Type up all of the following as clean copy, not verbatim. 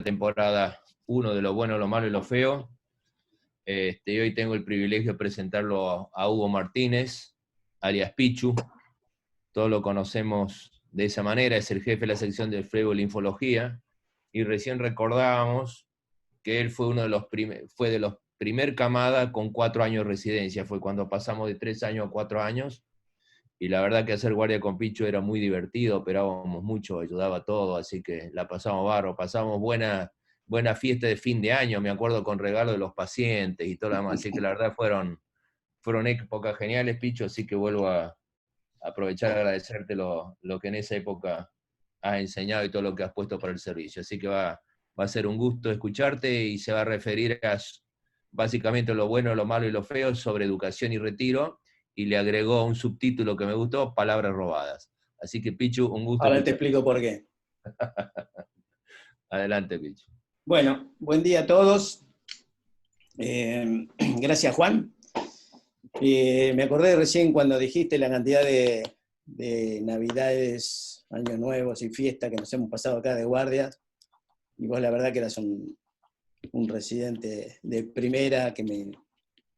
temporada 1 de Lo Bueno, Lo Malo y Lo Feo. Y hoy tengo el privilegio de presentarlo a Hugo Martínez, alias Pichu. Todos lo conocemos de esa manera, es el jefe de la sección de Flebo Linfología, y recién recordábamos que él fue de los primer camada con 4 años de residencia, fue cuando pasamos de 3 años a 4 años, y la verdad que hacer guardia con Pichu era muy divertido, operábamos mucho, ayudaba a todo, así que la pasamos barro, pasamos buena fiesta de fin de año, me acuerdo, con regalo de los pacientes y todo lo demás, así que la verdad fueron épocas geniales, Pichu, así que vuelvo a aprovechar a agradecerte lo que en esa época has enseñado y todo lo que has puesto para el servicio, así que va a ser un gusto escucharte y se va a referir a básicamente lo bueno, lo malo y lo feo sobre educación y retiro, y le agregó un subtítulo que me gustó, palabras robadas. Así que, Pichu, un gusto Ahora te escucharte. explico por qué. Adelante, Pichu. Bueno, buen día a todos. Gracias, Juan. Me acordé recién cuando dijiste la cantidad de Navidades, Años Nuevos y fiestas que nos hemos pasado acá de guardias. Y vos la verdad que eras un residente de primera que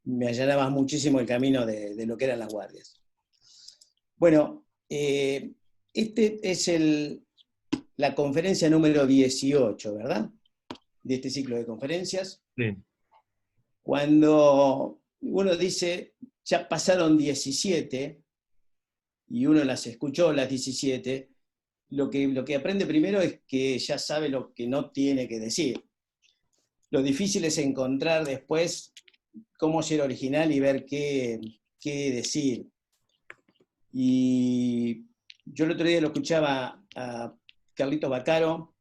me allanabas muchísimo el camino de lo que eran las guardias. Bueno, este es la conferencia número 18, ¿verdad? De este ciclo de conferencias. Sí. Cuando uno dice, ya pasaron 17, y uno las escuchó las 17, lo que aprende primero es que ya sabe lo que no tiene que decir. Lo difícil es encontrar después cómo ser original y ver qué decir. Y yo el otro día lo escuchaba a Carlito Baccaro,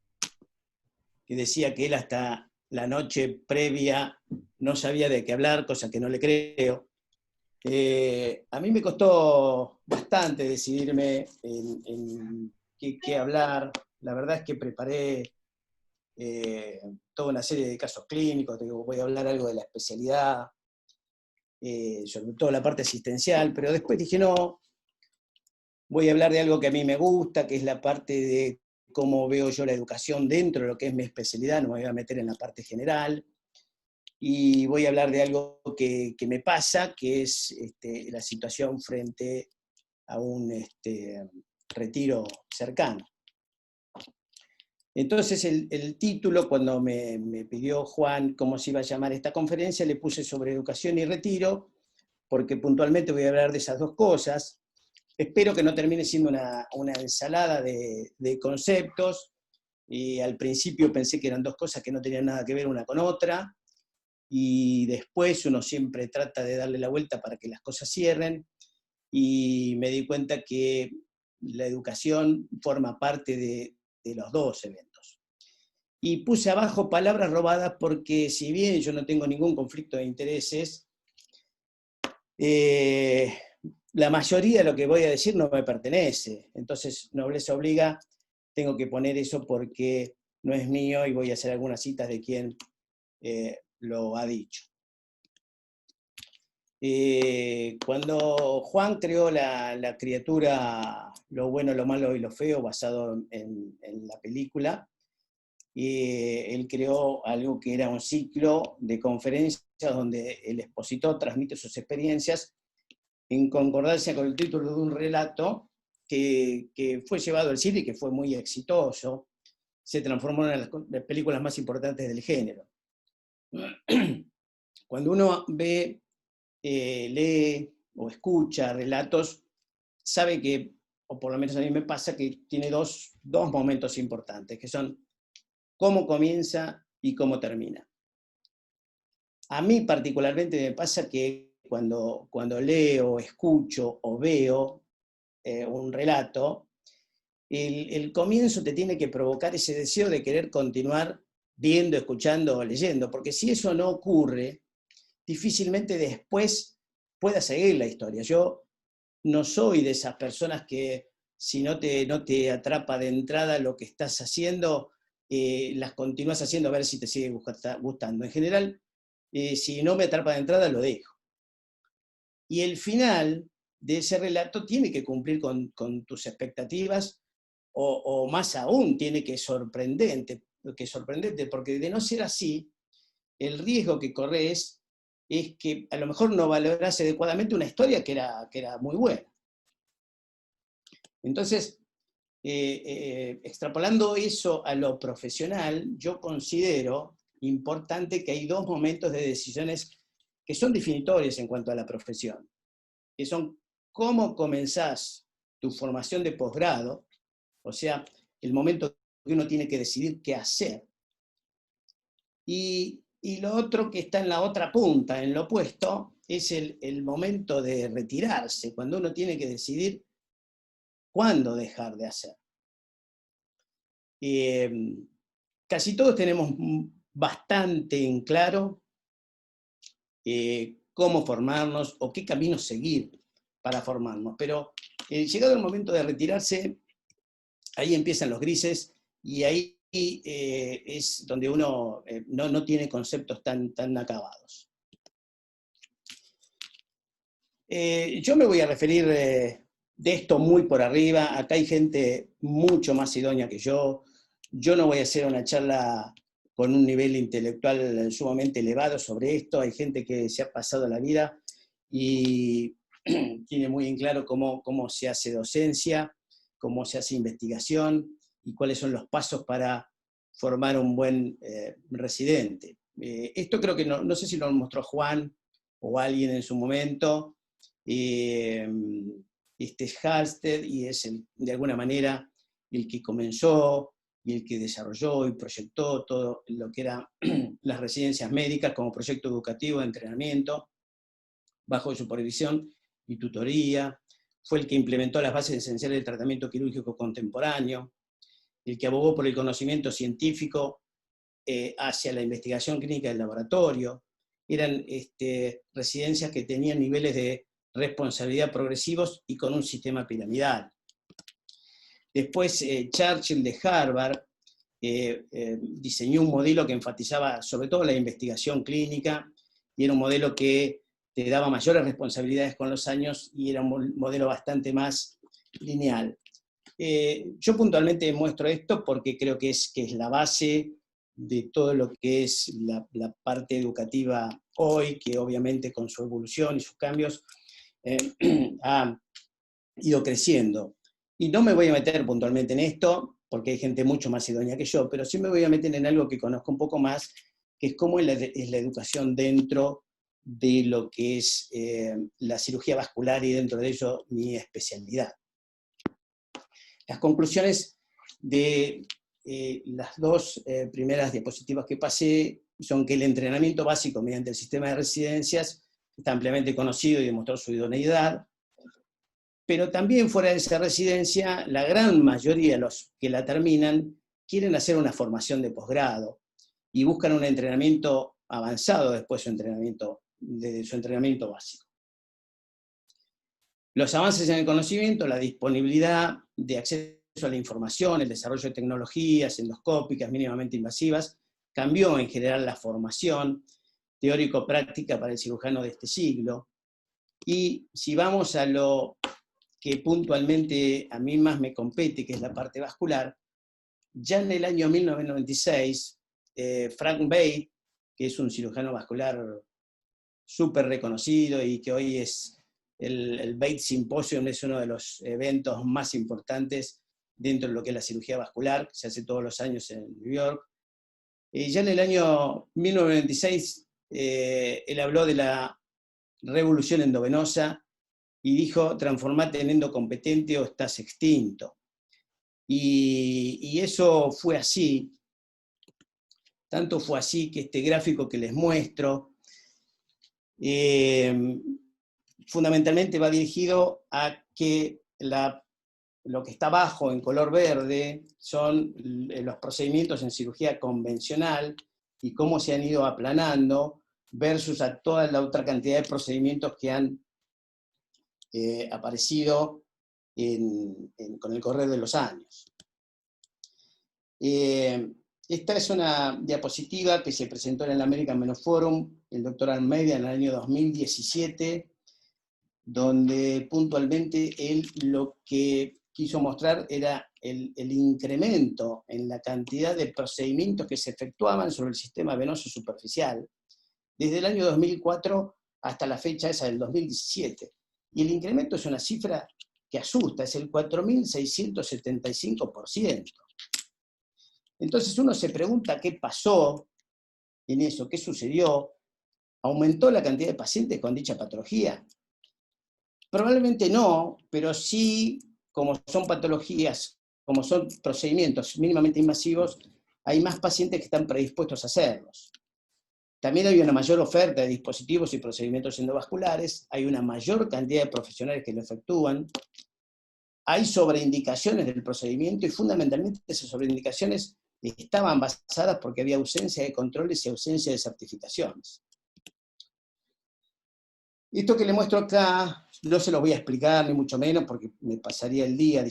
que decía que él hasta la noche previa no sabía de qué hablar, cosa que no le creo. A mí me costó bastante decidirme en qué hablar. La verdad es que preparé toda una serie de casos clínicos, voy a hablar algo de la especialidad, sobre todo la parte asistencial, pero después dije, no, voy a hablar de algo que a mí me gusta, que es la parte de cómo veo yo la educación dentro de lo que es mi especialidad, no me voy a meter en la parte general, y voy a hablar de algo que me pasa, que es la situación frente a un retiro cercano. Entonces el título, cuando me pidió Juan cómo se iba a llamar esta conferencia, le puse sobre educación y retiro, porque puntualmente voy a hablar de esas dos cosas. Espero que no termine siendo una ensalada de conceptos, y al principio pensé que eran dos cosas que no tenían nada que ver una con otra, y después uno siempre trata de darle la vuelta para que las cosas cierren, y me di cuenta que la educación forma parte de los dos eventos. Y puse abajo palabras robadas porque, si bien yo no tengo ningún conflicto de intereses, la mayoría de lo que voy a decir no me pertenece. Entonces, nobleza obliga, tengo que poner eso porque no es mío y voy a hacer algunas citas de quien lo ha dicho. Cuando Juan creó la criatura Lo Bueno, Lo Malo y Lo Feo, basado en la película, él creó algo que era un ciclo de conferencias donde el expositor transmite sus experiencias en concordancia con el título de un relato que fue llevado al cine y que fue muy exitoso. Se transformó en una de las películas más importantes del género. Cuando uno ve, lee o escucha relatos, sabe que, o por lo menos a mí me pasa, que tiene dos momentos importantes, que son cómo comienza y cómo termina. A mí particularmente me pasa que cuando leo, escucho o veo un relato, el comienzo te tiene que provocar ese deseo de querer continuar viendo, escuchando o leyendo, porque si eso no ocurre, difícilmente después pueda seguir la historia. Yo no soy de esas personas que, si no te atrapa de entrada lo que estás haciendo, las continúas haciendo a ver si te sigue gustando. En general, si no me atrapa de entrada, lo dejo. Y el final de ese relato tiene que cumplir con tus expectativas, o más aún, tiene que sorprenderte, que es sorprendente, porque de no ser así, el riesgo que corres es que a lo mejor no valorase adecuadamente una historia que era muy buena. Entonces, extrapolando eso a lo profesional, yo considero importante que hay dos momentos de decisiones que son definitorios en cuanto a la profesión, que son cómo comenzás tu formación de posgrado, o sea, el momento que uno tiene que decidir qué hacer, y lo otro que está en la otra punta, en lo opuesto, es el momento de retirarse, cuando uno tiene que decidir cuándo dejar de hacer. Casi todos tenemos bastante en claro cómo formarnos o qué camino seguir para formarnos, pero llegado el momento de retirarse, ahí empiezan los grises y ahí es donde uno no tiene conceptos tan acabados. Yo me voy a referir de esto muy por arriba, acá hay gente mucho más idónea que yo no voy a hacer una charla con un nivel intelectual sumamente elevado sobre esto, hay gente que se ha pasado la vida y tiene muy en claro cómo se hace docencia, cómo se hace investigación y cuáles son los pasos para formar un buen residente. Esto creo que no sé si lo mostró Juan o alguien en su momento, este es Halsted y es de alguna manera el que comenzó y el que desarrolló y proyectó todo lo que eran las residencias médicas como proyecto educativo de entrenamiento, bajo supervisión y tutoría, fue el que implementó las bases esenciales del tratamiento quirúrgico contemporáneo, el que abogó por el conocimiento científico hacia la investigación clínica del laboratorio. Eran residencias que tenían niveles de responsabilidad progresivos y con un sistema piramidal. Después Churchill de Harvard diseñó un modelo que enfatizaba sobre todo la investigación clínica y era un modelo que te daba mayores responsabilidades con los años y era un modelo bastante más lineal. Yo puntualmente muestro esto porque creo que es la base de todo lo que es la parte educativa hoy, que obviamente con su evolución y sus cambios ha ido creciendo. Y no me voy a meter puntualmente en esto, porque hay gente mucho más idónea que yo, pero sí me voy a meter en algo que conozco un poco más, que es cómo es la educación dentro de lo que es la cirugía vascular y dentro de ello mi especialidad. Las conclusiones de las dos primeras diapositivas que pasé son que el entrenamiento básico mediante el sistema de residencias está ampliamente conocido y demostró su idoneidad, pero también fuera de esa residencia, la gran mayoría de los que la terminan quieren hacer una formación de posgrado y buscan un entrenamiento avanzado después de su entrenamiento básico. Los avances en el conocimiento, la disponibilidad de acceso a la información, el desarrollo de tecnologías endoscópicas mínimamente invasivas, cambió en general la formación teórico-práctica para el cirujano de este siglo. Y si vamos a lo que puntualmente a mí más me compete, que es la parte vascular, ya en el año 1996, Frank Bay, que es un cirujano vascular súper reconocido y que hoy es el Bates Symposium, es uno de los eventos más importantes dentro de lo que es la cirugía vascular, que se hace todos los años en New York. Ya en el año 1996, él habló de la revolución endovenosa y dijo, transformate en endocompetente o estás extinto. Y eso fue así, tanto fue así que este gráfico que les muestro, fundamentalmente va dirigido a que lo que está abajo en color verde son los procedimientos en cirugía convencional y cómo se han ido aplanando versus a toda la otra cantidad de procedimientos que han aparecido con el correr de los años. Esta es una diapositiva que se presentó en el American Menoforum, el doctor Almeida, en el año 2017, donde puntualmente él lo que quiso mostrar era el incremento en la cantidad de procedimientos que se efectuaban sobre el sistema venoso superficial, desde el año 2004 hasta la fecha esa del 2017. Y el incremento es una cifra que asusta, es el 4.675%. Entonces uno se pregunta qué pasó en eso, qué sucedió. ¿Aumentó la cantidad de pacientes con dicha patología? Probablemente no, pero sí, como son patologías, como son procedimientos mínimamente invasivos, hay más pacientes que están predispuestos a hacerlos. También hay una mayor oferta de dispositivos y procedimientos endovasculares, hay una mayor cantidad de profesionales que lo efectúan, hay sobreindicaciones del procedimiento y fundamentalmente esas sobreindicaciones estaban basadas porque había ausencia de controles y ausencia de certificaciones. Esto que le muestro acá, no se los voy a explicar ni mucho menos porque me pasaría el día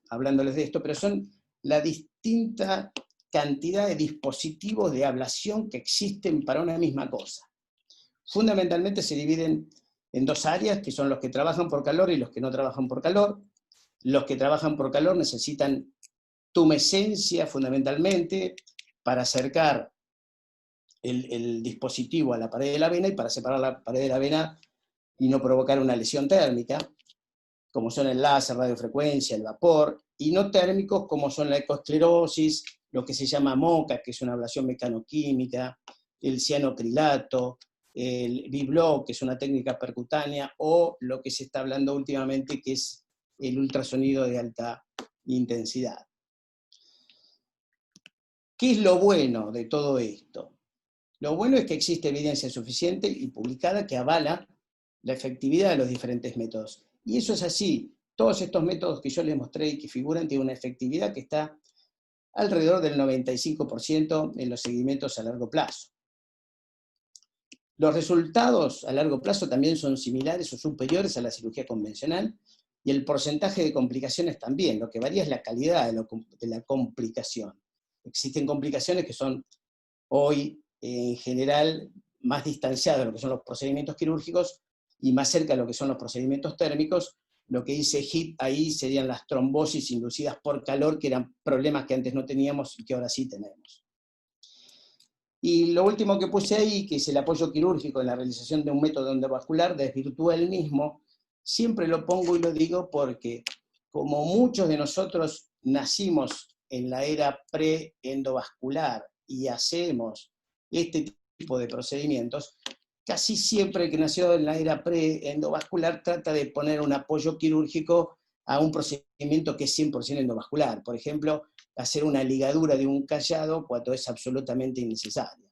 hablándoles de esto, pero son la distinta cantidad de dispositivos de ablación que existen para una misma cosa. Fundamentalmente se dividen en dos áreas, que son los que trabajan por calor y los que no trabajan por calor. Los que trabajan por calor necesitan tumescencia fundamentalmente para acercar el dispositivo a la pared de la vena y para separar la pared de la vena y no provocar una lesión térmica, como son el láser, radiofrecuencia, el vapor, y no térmicos como son la ecoesclerosis, lo que se llama MOCA, que es una ablación mecanoquímica, el cianocrilato, el B-Block, que es una técnica percutánea, o lo que se está hablando últimamente, que es el ultrasonido de alta intensidad. ¿Qué es lo bueno de todo esto? Lo bueno es que existe evidencia suficiente y publicada que avala la efectividad de los diferentes métodos. Y eso es así. Todos estos métodos que yo les mostré y que figuran tienen una efectividad que está alrededor del 95% en los seguimientos a largo plazo. Los resultados a largo plazo también son similares o superiores a la cirugía convencional y el porcentaje de complicaciones también. Lo que varía es la calidad de la complicación. Existen complicaciones que son hoy en general más distanciadas de lo que son los procedimientos quirúrgicos y más cerca de lo que son los procedimientos térmicos. Lo que dice HIT ahí serían las trombosis inducidas por calor, que eran problemas que antes no teníamos y que ahora sí tenemos. Y lo último que puse ahí, que es el apoyo quirúrgico en la realización de un método endovascular, desvirtúa el mismo. Siempre lo pongo y lo digo porque, como muchos de nosotros nacimos en la era pre-endovascular y hacemos este tipo de procedimientos, casi siempre el que nació en la era pre-endovascular trata de poner un apoyo quirúrgico a un procedimiento que es 100% endovascular. Por ejemplo, hacer una ligadura de un callado cuando es absolutamente innecesario.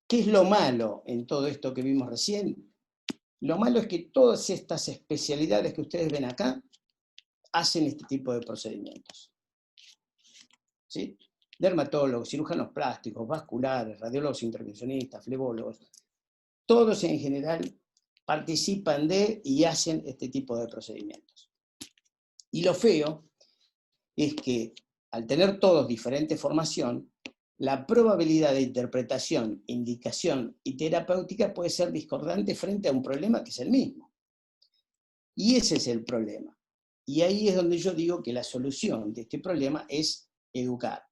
¿Qué es lo malo en todo esto que vimos recién? Lo malo es que todas estas especialidades que ustedes ven acá hacen este tipo de procedimientos. ¿Sí? Dermatólogos, cirujanos plásticos, vasculares, radiólogos intervencionistas, flebólogos, todos en general participan de y hacen este tipo de procedimientos. Y lo feo es que al tener todos diferente formación, la probabilidad de interpretación, indicación y terapéutica puede ser discordante frente a un problema que es el mismo. Y ese es el problema. Y ahí es donde yo digo que la solución de este problema es educar.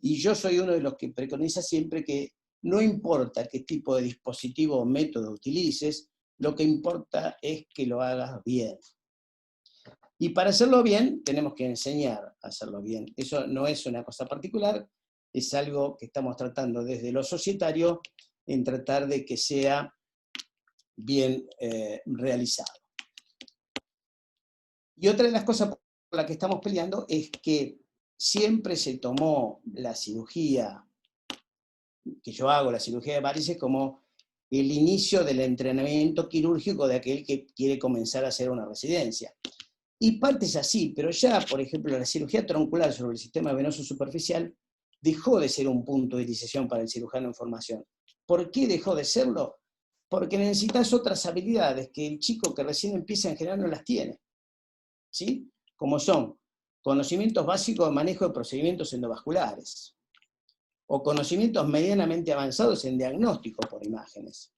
Y yo soy uno de los que preconiza siempre que no importa qué tipo de dispositivo o método utilices, lo que importa es que lo hagas bien. Y para hacerlo bien, tenemos que enseñar a hacerlo bien. Eso no es una cosa particular, es algo que estamos tratando desde lo societario en tratar de que sea bien realizado. Y otra de las cosas por las que estamos peleando es que siempre se tomó la cirugía que yo hago, la cirugía de varices, como el inicio del entrenamiento quirúrgico de aquel que quiere comenzar a hacer una residencia. Y parte es así, pero ya, por ejemplo, la cirugía troncular sobre el sistema venoso superficial dejó de ser un punto de iniciación para el cirujano en formación. ¿Por qué dejó de serlo? Porque necesitas otras habilidades que el chico que recién empieza en general no las tiene. ¿Sí? Como son conocimientos básicos de manejo de procedimientos endovasculares, o conocimientos medianamente avanzados en diagnóstico por imágenes,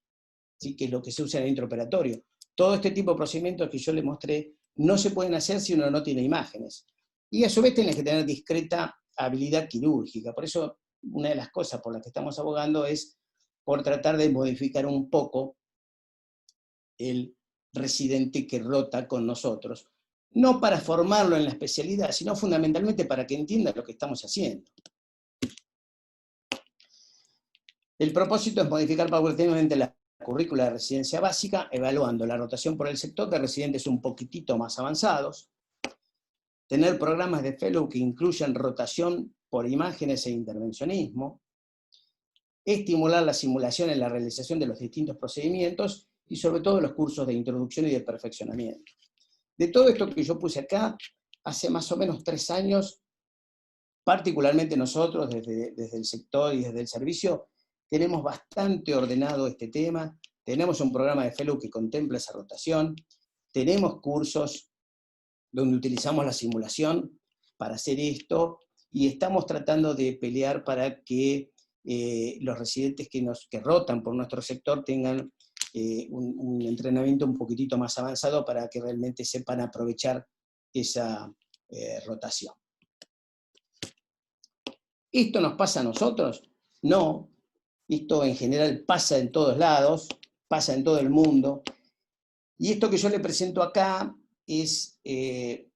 ¿sí? Que es lo que se usa en el intraoperatorio. Todo este tipo de procedimientos que yo les mostré no se pueden hacer si uno no tiene imágenes. Y a su vez tenés que tener discreta habilidad quirúrgica. Por eso una de las cosas por las que estamos abogando es por tratar de modificar un poco el residente que rota con nosotros. No para formarlo en la especialidad, sino fundamentalmente para que entienda lo que estamos haciendo. El propósito es modificar paulatinamente la currícula de residencia básica, evaluando la rotación por el sector de residentes un poquitito más avanzados, tener programas de fellow que incluyan rotación por imágenes e intervencionismo, estimular la simulación en la realización de los distintos procedimientos y sobre todo los cursos de introducción y de perfeccionamiento. De todo esto que yo puse acá, hace más o menos 3 años, particularmente nosotros desde el sector y desde el servicio, tenemos bastante ordenado este tema, tenemos un programa de fellow que contempla esa rotación, tenemos cursos donde utilizamos la simulación para hacer esto, y estamos tratando de pelear para que los residentes que rotan por nuestro sector tengan un entrenamiento un poquitito más avanzado para que realmente sepan aprovechar esa rotación. ¿Esto nos pasa a nosotros? No. Esto en general pasa en todos lados, pasa en todo el mundo. Y esto que yo le presento acá es el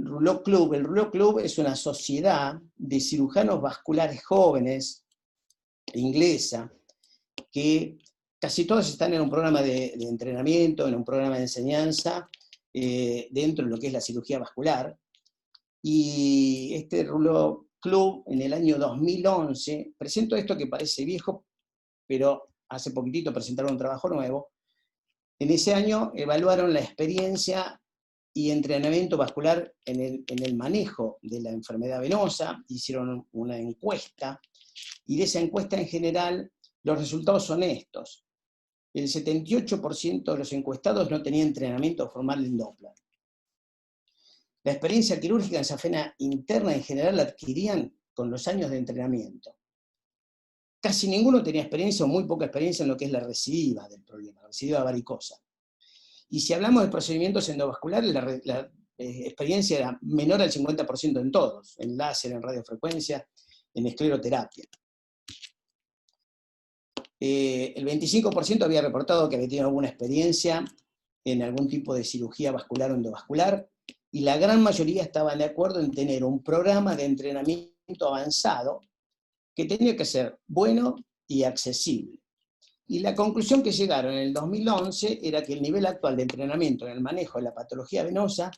Rouleau Club. El Rouleau Club es una sociedad de cirujanos vasculares jóvenes, inglesa, que casi todos están en un programa de entrenamiento, en un programa de enseñanza, dentro de lo que es la cirugía vascular. Y este Rouleau Club, en el año 2011, presento esto que parece viejo, pero hace poquitito presentaron un trabajo nuevo. En ese año evaluaron la experiencia y entrenamiento vascular en el manejo de la enfermedad venosa, hicieron una encuesta, y de esa encuesta en general los resultados son estos. El 78% de los encuestados no tenía entrenamiento formal en Doppler. La experiencia quirúrgica en safena interna en general la adquirían con los años de entrenamiento. Casi ninguno tenía experiencia o muy poca experiencia en lo que es la recidiva del problema, la recidiva varicosa. Y si hablamos de procedimientos endovasculares, la experiencia era menor al 50% en todos, en láser, en radiofrecuencia, en escleroterapia. El 25% había reportado que había tenido alguna experiencia en algún tipo de cirugía vascular o endovascular, y la gran mayoría estaban de acuerdo en tener un programa de entrenamiento avanzado que tenía que ser bueno y accesible. Y la conclusión que llegaron en el 2011 era que el nivel actual de entrenamiento en el manejo de la patología venosa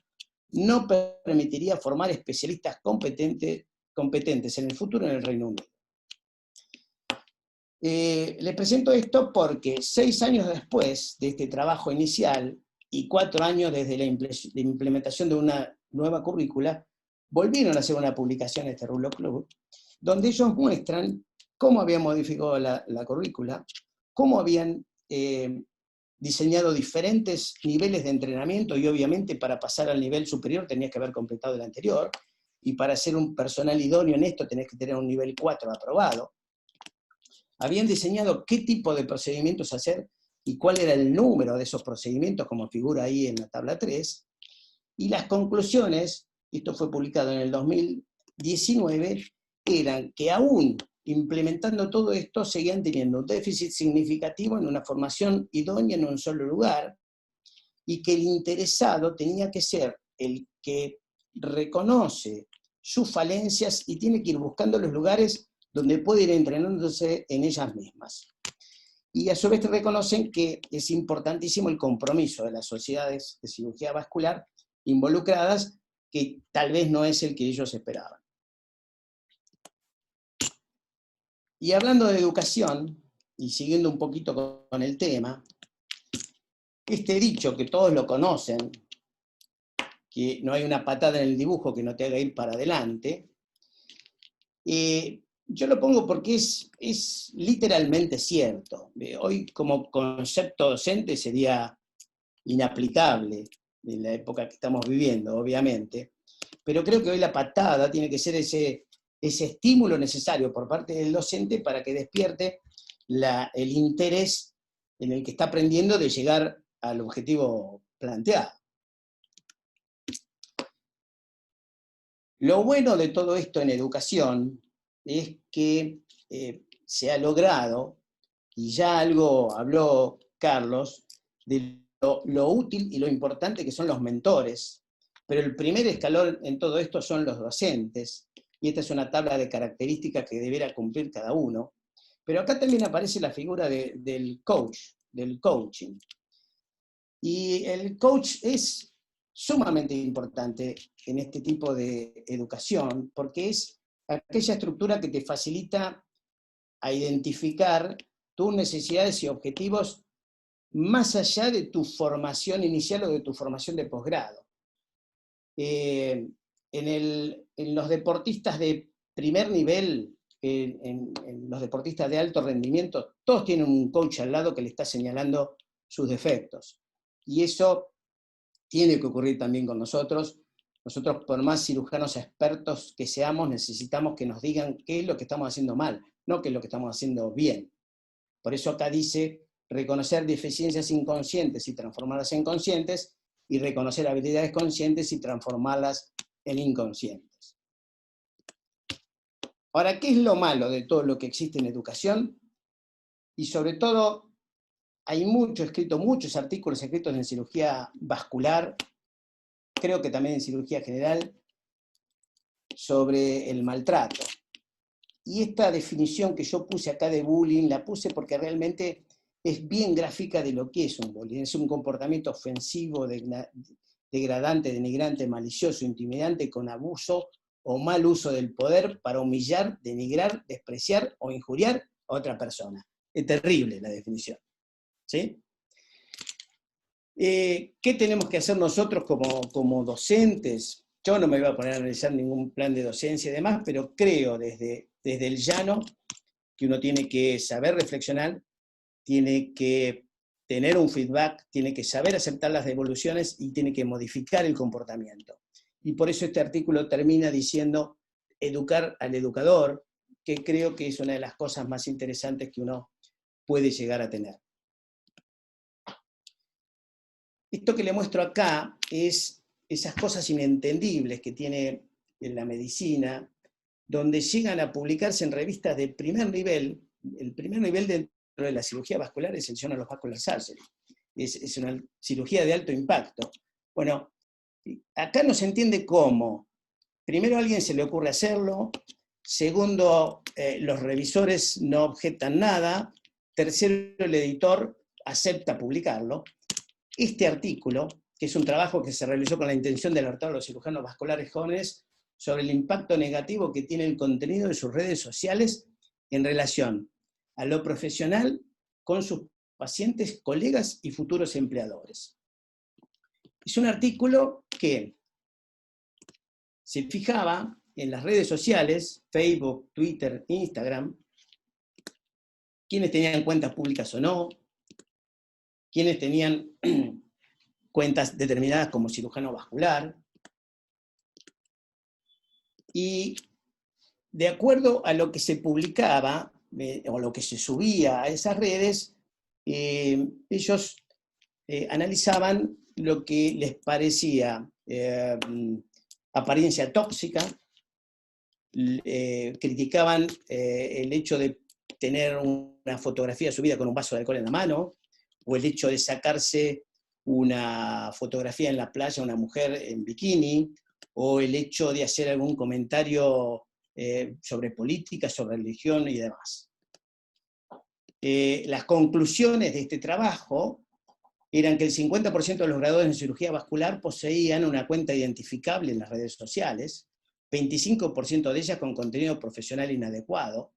no permitiría formar especialistas competentes en el futuro en el Reino Unido. Les presento esto porque 6 años después de este trabajo inicial y 4 años desde la implementación de una nueva currícula, volvieron a hacer una publicación en este Rouleau Club, donde ellos muestran cómo habían modificado la currícula, cómo habían diseñado diferentes niveles de entrenamiento, y obviamente para pasar al nivel superior tenías que haber completado el anterior, y para ser un personal idóneo en esto tenés que tener un nivel 4 aprobado. Habían diseñado qué tipo de procedimientos hacer y cuál era el número de esos procedimientos, como figura ahí en la tabla 3, y las conclusiones, esto fue publicado en el 2019, eran que aún implementando todo esto seguían teniendo un déficit significativo en una formación idónea en un solo lugar, y que el interesado tenía que ser el que reconoce sus falencias y tiene que ir buscando los lugares donde puede ir entrenándose en ellas mismas. Y a su vez reconocen que es importantísimo el compromiso de las sociedades de cirugía vascular involucradas, que tal vez no es el que ellos esperaban. Y hablando de educación, y siguiendo un poquito con el tema, este dicho que todos lo conocen, que no hay una patada en el dibujo que no te haga ir para adelante, yo lo pongo porque es literalmente cierto. Hoy como concepto docente sería inaplicable en la época que estamos viviendo, obviamente, pero creo que hoy la patada tiene que ser ese estímulo necesario por parte del docente para que despierte el interés en el que está aprendiendo de llegar al objetivo planteado. Lo bueno de todo esto en educación es que se ha logrado, y ya algo habló Carlos, de lo útil y lo importante que son los mentores, pero el primer escalón en todo esto son los docentes, y esta es una tabla de características que deberá cumplir cada uno, pero acá también aparece la figura del coach, del coaching. Y el coach es sumamente importante en este tipo de educación, porque es aquella estructura que te facilita a identificar tus necesidades y objetivos más allá de tu formación inicial o de tu formación de posgrado. En los deportistas de primer nivel, en los deportistas de alto rendimiento, todos tienen un coach al lado que le está señalando sus defectos. Y eso tiene que ocurrir también con nosotros. Nosotros, por más cirujanos expertos que seamos, necesitamos que nos digan qué es lo que estamos haciendo mal, no qué es lo que estamos haciendo bien. Por eso acá dice reconocer deficiencias inconscientes y transformarlas en conscientes, y reconocer habilidades conscientes y transformarlas en inconscientes. Ahora, ¿qué es lo malo de todo lo que existe en educación? Y sobre todo, hay muchos artículos escritos en cirugía vascular, creo que también en cirugía general, sobre el maltrato. Y esta definición que yo puse acá de bullying, la puse porque realmente es bien gráfica de lo que es un bullying. Es un comportamiento ofensivo, degradante, denigrante, malicioso, intimidante, con abuso o mal uso del poder para humillar, denigrar, despreciar o injuriar a otra persona. Es terrible la definición. ¿Sí? ¿Qué tenemos que hacer nosotros como docentes? Yo no me voy a poner a analizar ningún plan de docencia y demás, pero creo desde el llano que uno tiene que saber reflexionar, tiene que tener un feedback, tiene que saber aceptar las devoluciones y tiene que modificar el comportamiento. Y por eso este artículo termina diciendo educar al educador, que creo que es una de las cosas más interesantes que uno puede llegar a tener. Esto que le muestro acá es esas cosas inentendibles que tiene en la medicina, donde llegan a publicarse en revistas de primer nivel. El primer nivel dentro de la cirugía vascular es el Journal of Vascular Surgery. Es una cirugía de alto impacto. Bueno, acá no se entiende cómo. Primero, a alguien se le ocurre hacerlo. Segundo, los revisores no objetan nada. Tercero, el editor acepta publicarlo. Este artículo, que es un trabajo que se realizó con la intención de alertar a los cirujanos vasculares jóvenes sobre el impacto negativo que tiene el contenido de sus redes sociales en relación a lo profesional con sus pacientes, colegas y futuros empleadores. Es un artículo que se fijaba en las redes sociales, Facebook, Twitter, Instagram, quiénes tenían cuentas públicas o no, quiénes tenían cuentas determinadas como cirujano vascular, y de acuerdo a lo que se publicaba, o lo que se subía a esas redes, ellos analizaban lo que les parecía apariencia tóxica, criticaban el hecho de tener una fotografía subida con un vaso de alcohol en la mano, o el hecho de sacarse una fotografía en la playa, una mujer en bikini, o el hecho de hacer algún comentario sobre política, sobre religión y demás. Las conclusiones de este trabajo eran que el 50% de los graduados en cirugía vascular poseían una cuenta identificable en las redes sociales, 25% de ellas con contenido profesional inadecuado.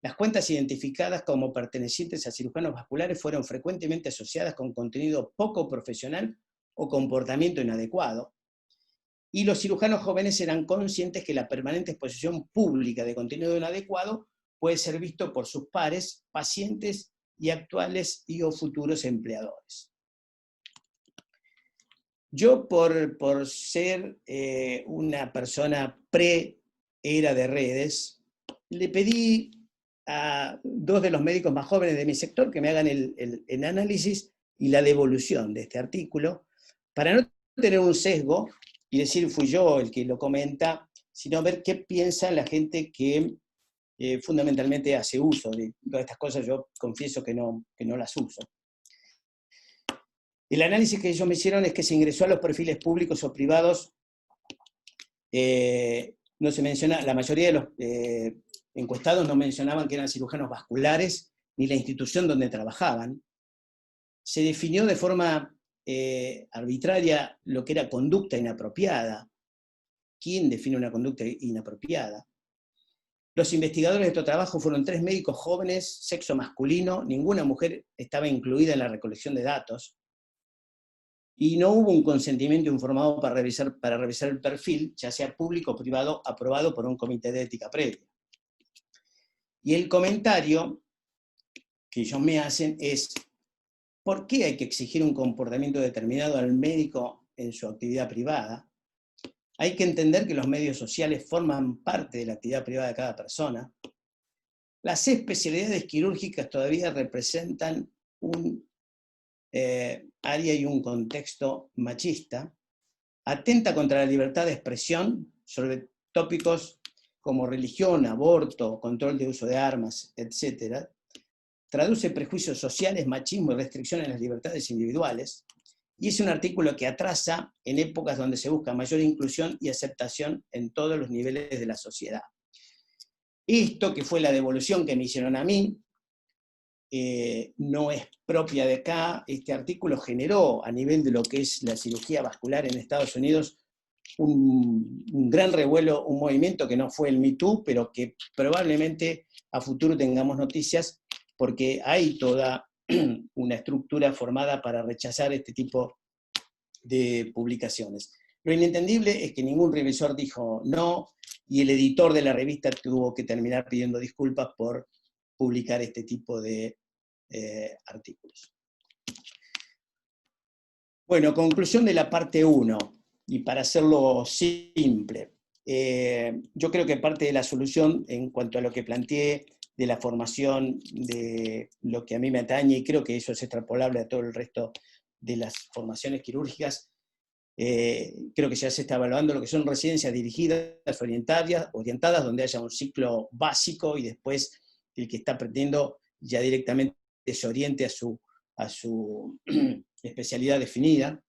Las cuentas identificadas como pertenecientes a cirujanos vasculares fueron frecuentemente asociadas con contenido poco profesional o comportamiento inadecuado. Y los cirujanos jóvenes eran conscientes que la permanente exposición pública de contenido inadecuado puede ser visto por sus pares, pacientes y actuales y o futuros empleadores. Yo, por ser una persona pre-era de redes, le pedí a dos de los médicos más jóvenes de mi sector que me hagan el análisis y la devolución de este artículo, para no tener un sesgo y decir fui yo el que lo comenta, sino ver qué piensa la gente que fundamentalmente hace uso de todas estas cosas. Yo confieso que no las uso. El análisis que ellos me hicieron es que se ingresó a los perfiles públicos o privados, no se menciona, la mayoría de los encuestados no mencionaban que eran cirujanos vasculares ni la institución donde trabajaban. Se definió de forma arbitraria lo que era conducta inapropiada. ¿Quién define una conducta inapropiada? Los investigadores de estos trabajos fueron 3 médicos jóvenes, sexo masculino, ninguna mujer estaba incluida en la recolección de datos, y no hubo un consentimiento informado para revisar el perfil, ya sea público o privado, aprobado por un comité de ética previa. Y el comentario que ellos me hacen es: ¿por qué hay que exigir un comportamiento determinado al médico en su actividad privada? Hay que entender que los medios sociales forman parte de la actividad privada de cada persona. Las especialidades quirúrgicas todavía representan un área y un contexto machista. Atenta contra la libertad de expresión sobre tópicos como religión, aborto, control de uso de armas, etc. Traduce prejuicios sociales, machismo y restricciones en las libertades individuales. Y es un artículo que atrasa en épocas donde se busca mayor inclusión y aceptación en todos los niveles de la sociedad. Esto, que fue la devolución que me hicieron a mí, no es propia de acá. Este artículo generó, a nivel de lo que es la cirugía vascular en Estados Unidos, un gran revuelo, un movimiento que no fue el Me Too, pero que probablemente a futuro tengamos noticias, porque hay toda una estructura formada para rechazar este tipo de publicaciones. Lo inentendible es que ningún revisor dijo no, y el editor de la revista tuvo que terminar pidiendo disculpas por publicar este tipo de artículos. Bueno, conclusión de la parte 1, y para hacerlo simple, yo creo que parte de la solución en cuanto a lo que planteé de la formación, de lo que a mí me atañe, y creo que eso es extrapolable a todo el resto de las formaciones quirúrgicas, creo que ya se está evaluando lo que son residencias dirigidas, orientadas, donde haya un ciclo básico y después el que está aprendiendo ya directamente se oriente a su especialidad definida.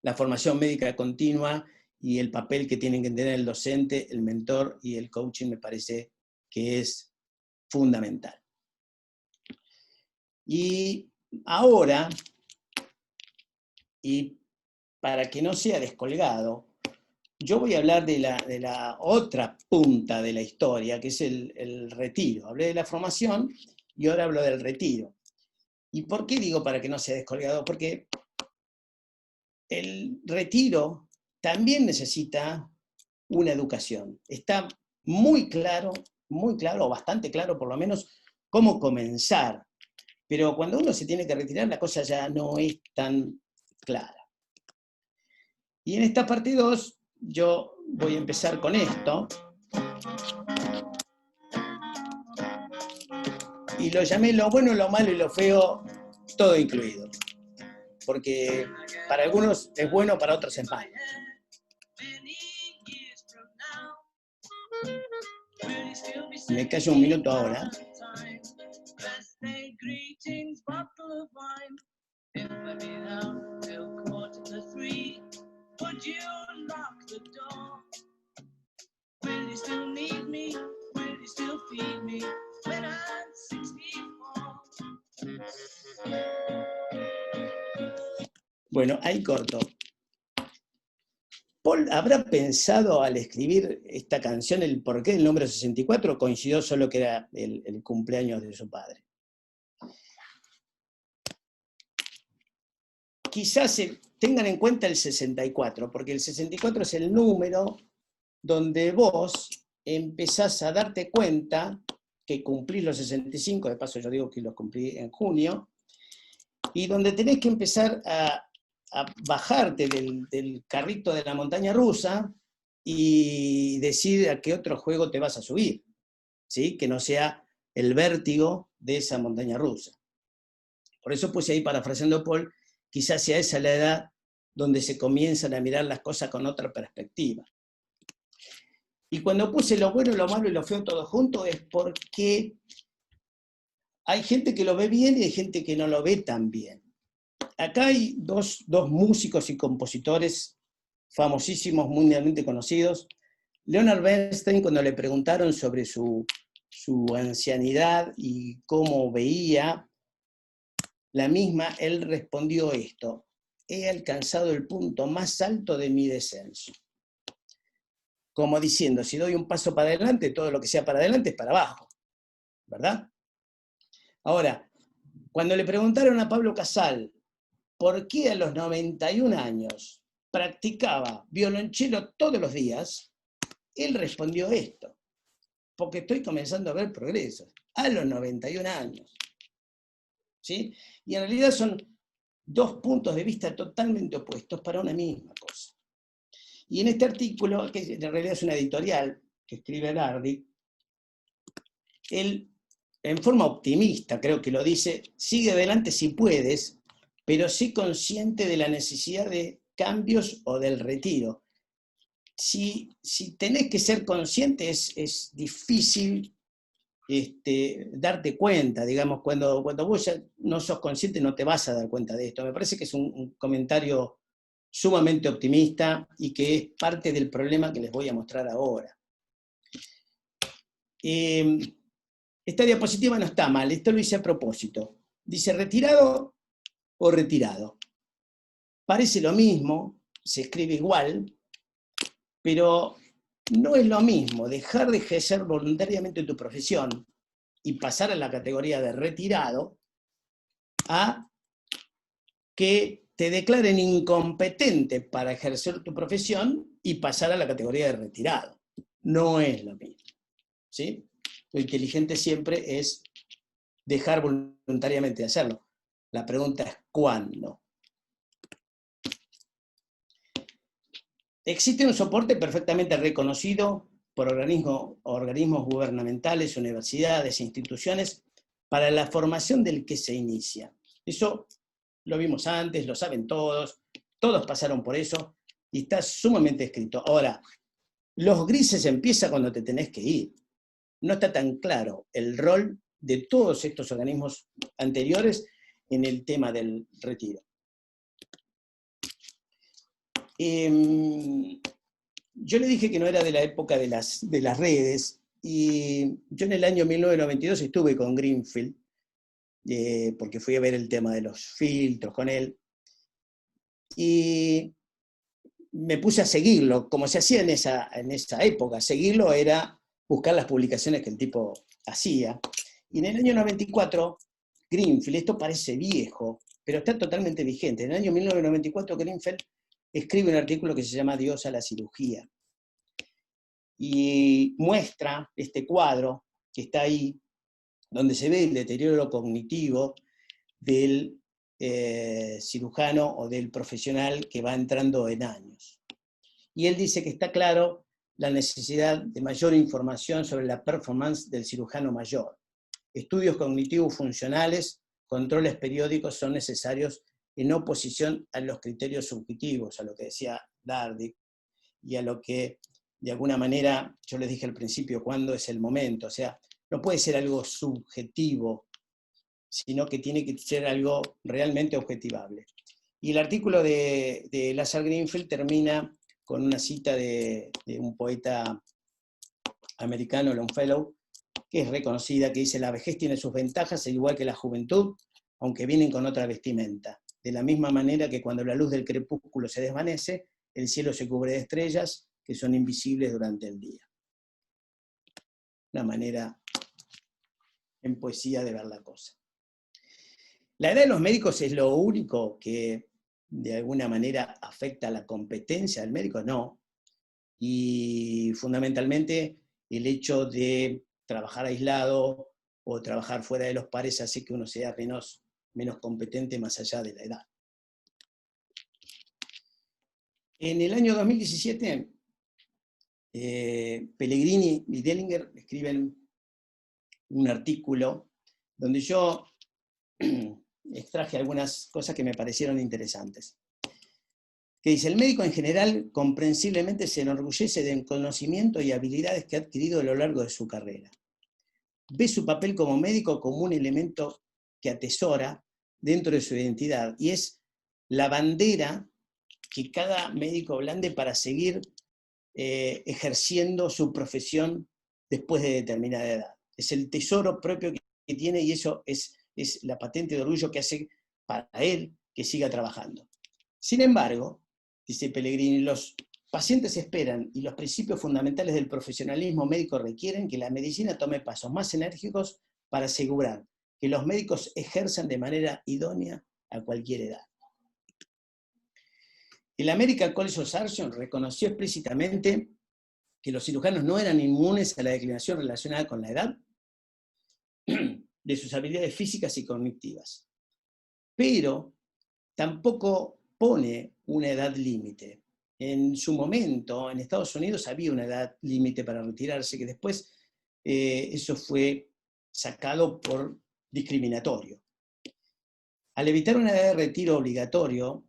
La formación médica continua y el papel que tienen que tener el docente, el mentor y el coaching me parece que es fundamental. Y ahora, y para que no sea descolgado, yo voy a hablar de la otra punta de la historia, que es el retiro. Hablé de la formación y ahora hablo del retiro. ¿Y por qué digo para que no sea descolgado? Porque el retiro también necesita una educación. Está muy claro, o bastante claro por lo menos, cómo comenzar. Pero cuando uno se tiene que retirar, la cosa ya no es tan clara. Y en esta parte 2, yo voy a empezar con esto. Y lo llamé lo bueno, lo malo y lo feo, todo incluido. Porque para algunos es bueno, para otros es malo. Me callo un minuto ahora. Bueno, ahí corto. Paul habrá pensado al escribir esta canción el porqué del número 64, o coincidió solo que era el cumpleaños de su padre. Quizás tengan en cuenta el 64, porque el 64 es el número donde vos empezás a darte cuenta que cumplís los 65, de paso yo digo que los cumplí en junio, y donde tenés que empezar a bajarte del carrito de la montaña rusa y decir a qué otro juego te vas a subir, ¿sí? Que no sea el vértigo de esa montaña rusa. Por eso puse ahí, parafraseando a Paul, quizás sea esa la edad donde se comienzan a mirar las cosas con otra perspectiva. Y cuando puse lo bueno, lo malo y lo feo todo junto es porque hay gente que lo ve bien y hay gente que no lo ve tan bien. Acá hay dos músicos y compositores famosísimos, mundialmente conocidos. Leonard Bernstein, cuando le preguntaron sobre su ancianidad y cómo veía la misma, él respondió esto: he alcanzado el punto más alto de mi descenso. Como diciendo, si doy un paso para adelante, todo lo que sea para adelante es para abajo, ¿verdad? Ahora, cuando le preguntaron a Pablo Casal por qué a los 91 años practicaba violonchelo todos los días, él respondió esto: porque estoy comenzando a ver progresos a los 91 años. ¿Sí? Y en realidad son dos puntos de vista totalmente opuestos para una misma cosa. Y en este artículo, que en realidad es una editorial que escribe Lardy, él, en forma optimista, creo que lo dice, sigue adelante si puedes, pero sí consciente de la necesidad de cambios o del retiro. Si tenés que ser consciente, es difícil darte cuenta, digamos, cuando vos ya no sos consciente no te vas a dar cuenta de esto. Me parece que es un comentario sumamente optimista y que es parte del problema que les voy a mostrar ahora. Esta diapositiva no está mal, esto lo hice a propósito. Dice retirado o retirado. Parece lo mismo, se escribe igual, pero no es lo mismo dejar de ejercer voluntariamente tu profesión y pasar a la categoría de retirado a que te declaren incompetente para ejercer tu profesión y pasar a la categoría de retirado. No es lo mismo. ¿Sí? Lo inteligente siempre es dejar voluntariamente de hacerlo. La pregunta es ¿cuándo? Existe un soporte perfectamente reconocido por organismos gubernamentales, universidades, instituciones, para la formación del que se inicia. Eso lo vimos antes, lo saben todos pasaron por eso, y está sumamente escrito. Ahora, los grises empieza cuando te tenés que ir. No está tan claro el rol de todos estos organismos anteriores en el tema del retiro. Yo le dije que no era de la época de las redes, y yo en el año 1992 estuve con Greenfield, porque fui a ver el tema de los filtros con él, y me puse a seguirlo, como se hacía en esa época. Seguirlo era buscar las publicaciones que el tipo hacía. Y en el año 94, Greenfield, esto parece viejo, pero está totalmente vigente. En el año 1994, Greenfield escribe un artículo que se llama Dios a la cirugía. Y muestra este cuadro que está ahí, donde se ve el deterioro cognitivo del cirujano o del profesional que va entrando en años. Y él dice que está claro la necesidad de mayor información sobre la performance del cirujano mayor. Estudios cognitivos funcionales, controles periódicos son necesarios en oposición a los criterios subjetivos, a lo que decía Dardy, y a lo que, de alguna manera, yo les dije al principio, cuándo es el momento. O sea, no puede ser algo subjetivo, sino que tiene que ser algo realmente objetivable. Y el artículo de Lazar Greenfield termina con una cita de un poeta americano, Longfellow, que es reconocida, que dice: la vejez tiene sus ventajas, al igual que la juventud, aunque vienen con otra vestimenta. De la misma manera que cuando la luz del crepúsculo se desvanece, el cielo se cubre de estrellas que son invisibles durante el día. Una manera en poesía de ver la cosa. La edad de los médicos es lo único que de alguna manera afecta la competencia del médico, no. Y fundamentalmente el hecho de trabajar aislado o trabajar fuera de los pares hace que uno sea menos competente más allá de la edad. En el año 2017, Pellegrini y Dellinger escriben un artículo donde yo extraje algunas cosas que me parecieron interesantes. que dice: el médico en general comprensiblemente se enorgullece del conocimiento y habilidades que ha adquirido a lo largo de su carrera. Ve su papel como médico como un elemento que atesora dentro de su identidad, y es la bandera que cada médico blande para seguir ejerciendo su profesión después de determinada edad. Es el tesoro propio que tiene, y eso es la patente de orgullo que hace para él que siga trabajando. Sin embargo, dice Pellegrini, los pacientes esperan y los principios fundamentales del profesionalismo médico requieren que la medicina tome pasos más enérgicos para asegurar que los médicos ejerzan de manera idónea a cualquier edad. El American College of Surgeons reconoció explícitamente que los cirujanos no eran inmunes a la declinación relacionada con la edad de sus habilidades físicas y cognitivas, pero tampoco pone una edad límite. En su momento, en Estados Unidos había una edad límite para retirarse, que después eso fue sacado por discriminatorio. Al evitar una edad de retiro obligatorio,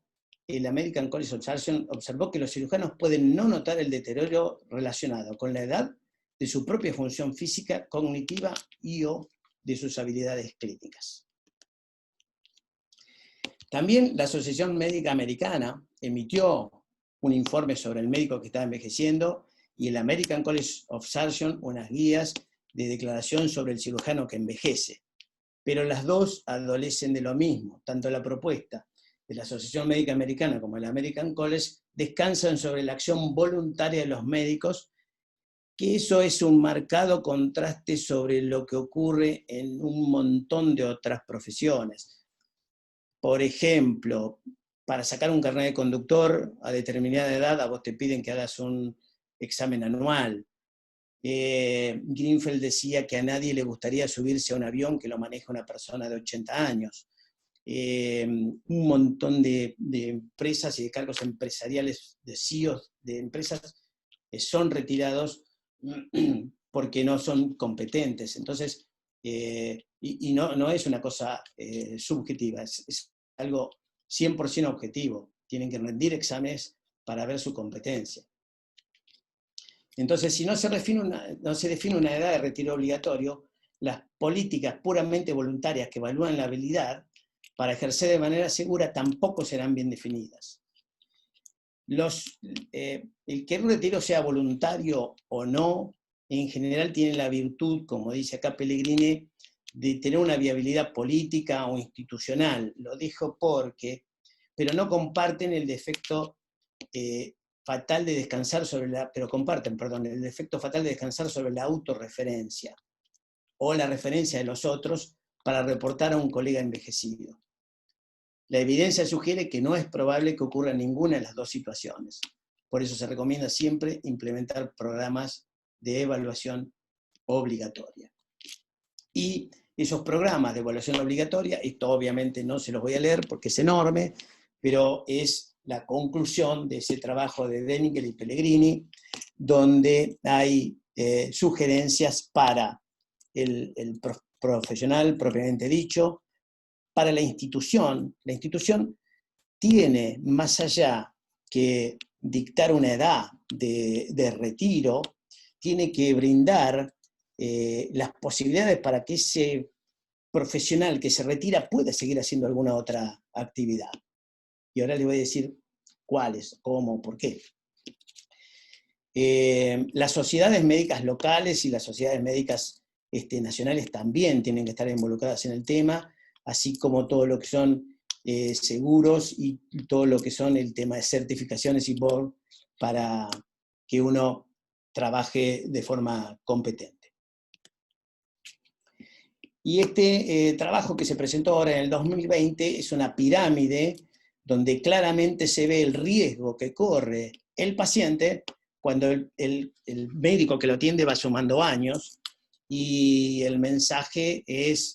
el American College of Surgeons observó que los cirujanos pueden no notar el deterioro relacionado con la edad de su propia función física, cognitiva y o de sus habilidades clínicas. También la Asociación Médica Americana emitió un informe sobre el médico que está envejeciendo, y el American College of Surgeons unas guías de declaración sobre el cirujano que envejece. Pero las dos adolecen de lo mismo. Tanto la propuesta de la Asociación Médica Americana como el American College descansan sobre la acción voluntaria de los médicos, que eso es un marcado contraste sobre lo que ocurre en un montón de otras profesiones. Por ejemplo, para sacar un carnet de conductor a determinada edad, a vos te piden que hagas un examen anual. Greenfield decía que a nadie le gustaría subirse a un avión que lo maneja una persona de 80 años. Un montón de empresas y de cargos empresariales, de CEOs de empresas, son retirados porque no son competentes. Entonces, y no es una cosa subjetiva, es algo 100% objetivo. Tienen que rendir exámenes para ver su competencia. Entonces, si no se define una edad de retiro obligatorio, las políticas puramente voluntarias que evalúan la habilidad para ejercer de manera segura tampoco serán bien definidas. El que un retiro sea voluntario o no, en general tiene la virtud, como dice acá Pellegrini, de tener una viabilidad política o institucional. Lo dijo pero no comparten el defecto fatal de descansar sobre el defecto fatal de descansar sobre la autorreferencia o la referencia de los otros para reportar a un colega envejecido. La evidencia sugiere que no es probable que ocurra ninguna de las dos situaciones. Por eso se recomienda siempre implementar programas de evaluación obligatoria. Y esos programas de evaluación obligatoria, esto obviamente no se los voy a leer porque es enorme, pero es la conclusión de ese trabajo de Denninger y Pellegrini, donde hay sugerencias para el profesional propiamente dicho, para la institución. La institución tiene, más allá que dictar una edad de retiro, tiene que brindar las posibilidades para que ese profesional que se retira pueda seguir haciendo alguna otra actividad. Y ahora les voy a decir cuáles, cómo, por qué. Las sociedades médicas locales y las sociedades médicas nacionales también tienen que estar involucradas en el tema, así como todo lo que son seguros y todo lo que son el tema de certificaciones y board para que uno trabaje de forma competente. Y este trabajo que se presentó ahora en el 2020 es una pirámide donde claramente se ve el riesgo que corre el paciente cuando el médico que lo atiende va sumando años, y el mensaje es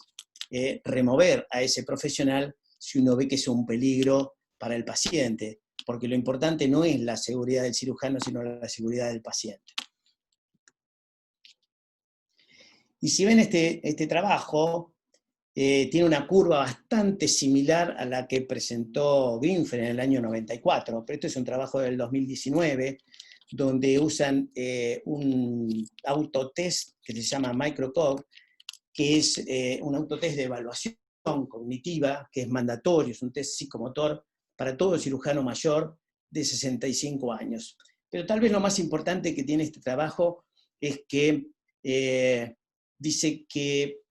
remover a ese profesional si uno ve que es un peligro para el paciente, porque lo importante no es la seguridad del cirujano, sino la seguridad del paciente. Y si ven este trabajo, tiene una curva bastante similar a la que presentó Greenfield en el año 94, pero este es un trabajo del 2019, donde usan un autotest que se llama MicroCog, que es un autotest de evaluación cognitiva, que es mandatorio, es un test psicomotor para todo cirujano mayor de 65 años. Pero tal vez lo más importante que tiene este trabajo es que dice que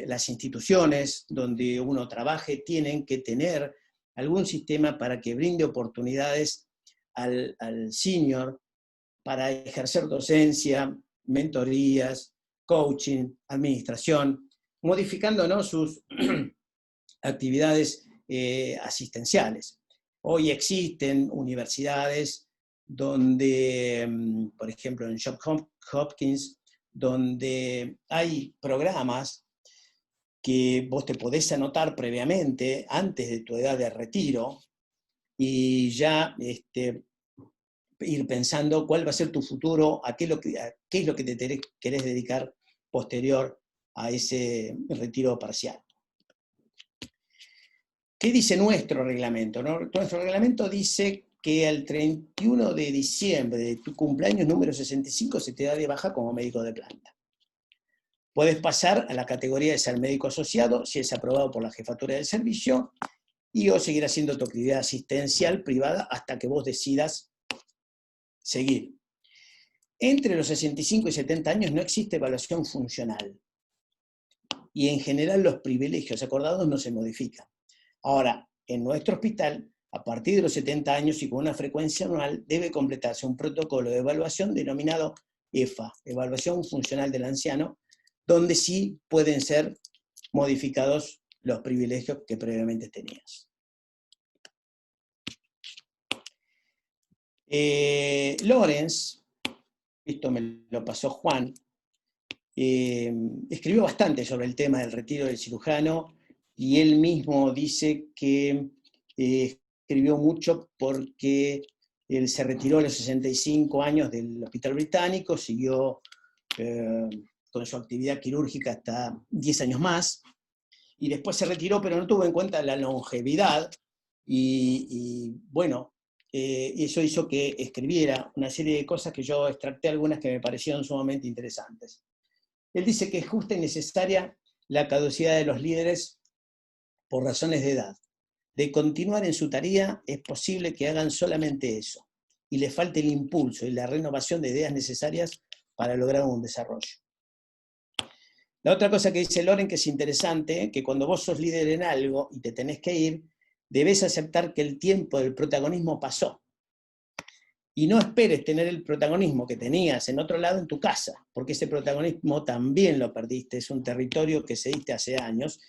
las instituciones donde uno trabaje tienen que tener algún sistema para que brinde oportunidades al senior para ejercer docencia, mentorías, coaching, administración, modificando, ¿no?, sus actividades asistenciales. Hoy existen universidades donde, por ejemplo, en Johns Hopkins, donde hay programas que vos te podés anotar previamente, antes de tu edad de retiro, y ya ir pensando cuál va a ser tu futuro, qué es lo que te querés dedicar posterior a ese retiro parcial. ¿Qué dice nuestro reglamento? Nuestro reglamento dice que al 31 de diciembre de tu cumpleaños número 65 se te da de baja como médico de planta. Puedes pasar a la categoría de ser médico asociado si es aprobado por la jefatura del servicio y o seguir haciendo tu actividad asistencial privada hasta que vos decidas seguir. Entre los 65 y 70 años no existe evaluación funcional y en general los privilegios acordados no se modifican. Ahora, en nuestro hospital, a partir de los 70 años y con una frecuencia anual, debe completarse un protocolo de evaluación denominado EFA, Evaluación Funcional del Anciano, donde sí pueden ser modificados los privilegios que previamente tenías. Lorenz, esto me lo pasó Juan, escribió bastante sobre el tema del retiro del cirujano y él mismo dice que escribió mucho porque él se retiró a los 65 años del Hospital Británico, siguió con su actividad quirúrgica hasta 10 años más, y después se retiró, pero no tuvo en cuenta la longevidad, y bueno, eso hizo que escribiera una serie de cosas que yo extracté algunas que me parecieron sumamente interesantes. Él dice que es justa y necesaria la caducidad de los líderes por razones de edad. De continuar en su tarea, es posible que hagan solamente eso, y les falte el impulso y la renovación de ideas necesarias para lograr un desarrollo. La otra cosa que dice Loren, que es interesante, que cuando vos sos líder en algo y te tenés que ir, debes aceptar que el tiempo del protagonismo pasó. Y no esperes tener el protagonismo que tenías en otro lado en tu casa, porque ese protagonismo también lo perdiste, es un territorio que cediste hace años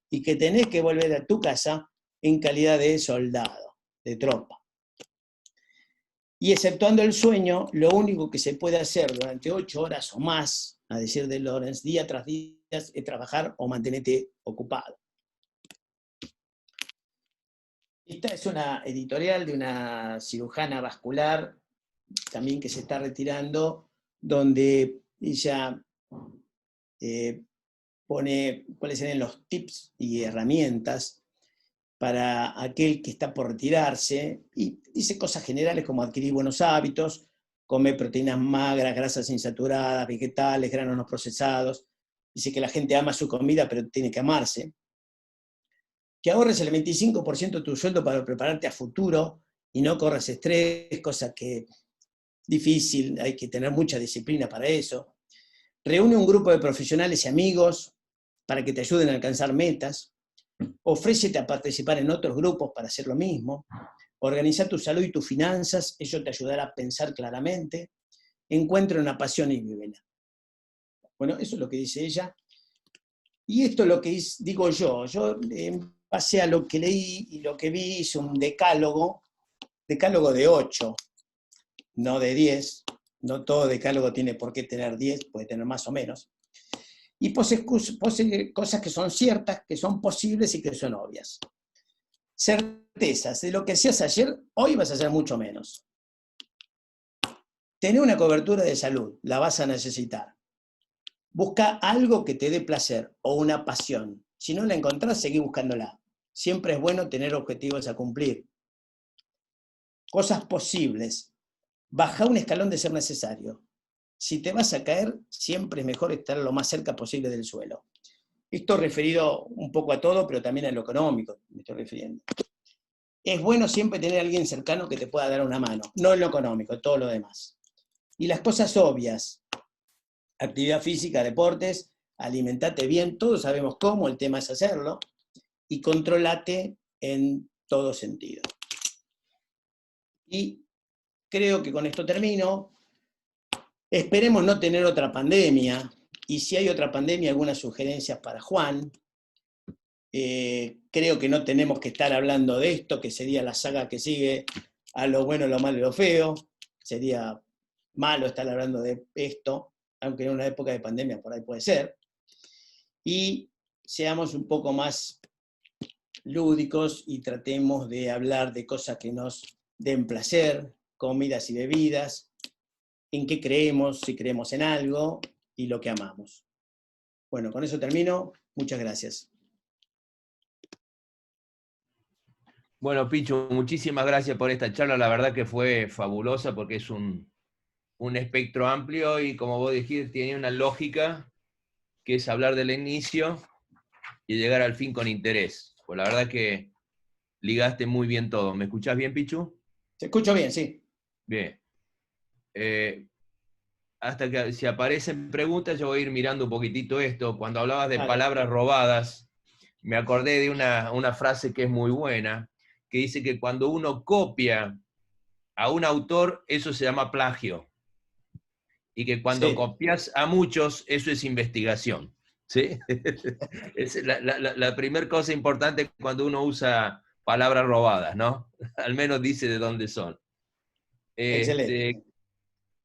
y que tenés que volver a tu casa en calidad de soldado, de tropa. Y exceptuando el sueño, lo único que se puede hacer durante 8 horas o más, a decir de Lorenz, día tras día, es trabajar o mantenerte ocupado. Esta es una editorial de una cirujana vascular, también que se está retirando, donde ella pone cuáles serían los tips y herramientas para aquel que está por retirarse, y dice cosas generales como adquirir buenos hábitos, comer proteínas magras, grasas insaturadas, vegetales, granos no procesados. Dice que la gente ama su comida, pero tiene que amarse. Que ahorres el 25% de tu sueldo para prepararte a futuro y no corras estrés, cosa que es difícil, hay que tener mucha disciplina para eso. Reúne un grupo de profesionales y amigos para que te ayuden a alcanzar metas. Ofrécete a participar en otros grupos para hacer lo mismo. Organiza tu salud y tus finanzas, eso te ayudará a pensar claramente. Encuentra una pasión y vívela. Bueno, eso es lo que dice ella. Y esto es lo que digo yo. Yo, en base a lo que leí y lo que vi, hice un decálogo de 8, no de 10. No todo decálogo tiene por qué tener 10, puede tener más o menos. Y pose cosas que son ciertas, que son posibles y que son obvias. Certezas, de lo que hacías ayer, hoy vas a hacer mucho menos. Tener una cobertura de salud, la vas a necesitar. Busca algo que te dé placer o una pasión. Si no la encontrás, seguí buscándola. Siempre es bueno tener objetivos a cumplir. Cosas posibles. Baja un escalón de ser necesario. Si te vas a caer, siempre es mejor estar lo más cerca posible del suelo. Esto referido un poco a todo, pero también a lo económico, me estoy refiriendo. Es bueno siempre tener a alguien cercano que te pueda dar una mano, no en lo económico, todo lo demás. Y las cosas obvias, actividad física, deportes, alimentate bien, todos sabemos cómo, el tema es hacerlo, y controlate en todo sentido. Y creo que con esto termino. Esperemos no tener otra pandemia, y si hay otra pandemia, algunas sugerencias para Juan. Creo que no tenemos que estar hablando de esto, que sería la saga que sigue a lo bueno, lo malo y lo feo. Sería malo estar hablando de esto, aunque en una época de pandemia por ahí puede ser. Y seamos un poco más lúdicos y tratemos de hablar de cosas que nos den placer, comidas y bebidas, en qué creemos, si creemos en algo y lo que amamos. Bueno, con eso termino. Muchas gracias. Bueno, Pichu, muchísimas gracias por esta charla. La verdad que fue fabulosa porque es un espectro amplio y, como vos dijiste, tiene una lógica que es hablar del inicio y llegar al fin con interés. Pues la verdad que ligaste muy bien todo. ¿Me escuchás bien, Pichu? ¿Se escucha bien? Sí. Bien. Hasta que si aparecen preguntas, yo voy a ir mirando un poquitito esto. Cuando hablabas de palabras robadas, me acordé de una frase que es muy buena, que dice que cuando uno copia a un autor, eso se llama plagio. Y que cuando copias a muchos, eso es investigación. ¿Sí? Es la primera cosa importante cuando uno usa palabras robadas, ¿no? Al menos dice de dónde son. Excelente.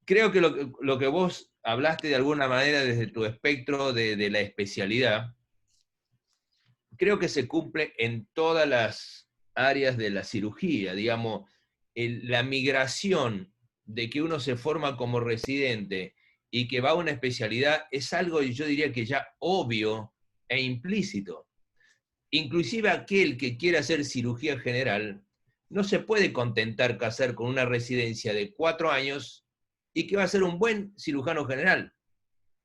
Creo que lo que vos hablaste de alguna manera desde tu espectro de la especialidad, creo que se cumple en todas las áreas de la cirugía, digamos, la migración de que uno se forma como residente y que va a una especialidad es algo, yo diría que ya obvio e implícito. Inclusive aquel que quiera hacer cirugía general no se puede contentar casar con una residencia de 4 años y que va a ser un buen cirujano general,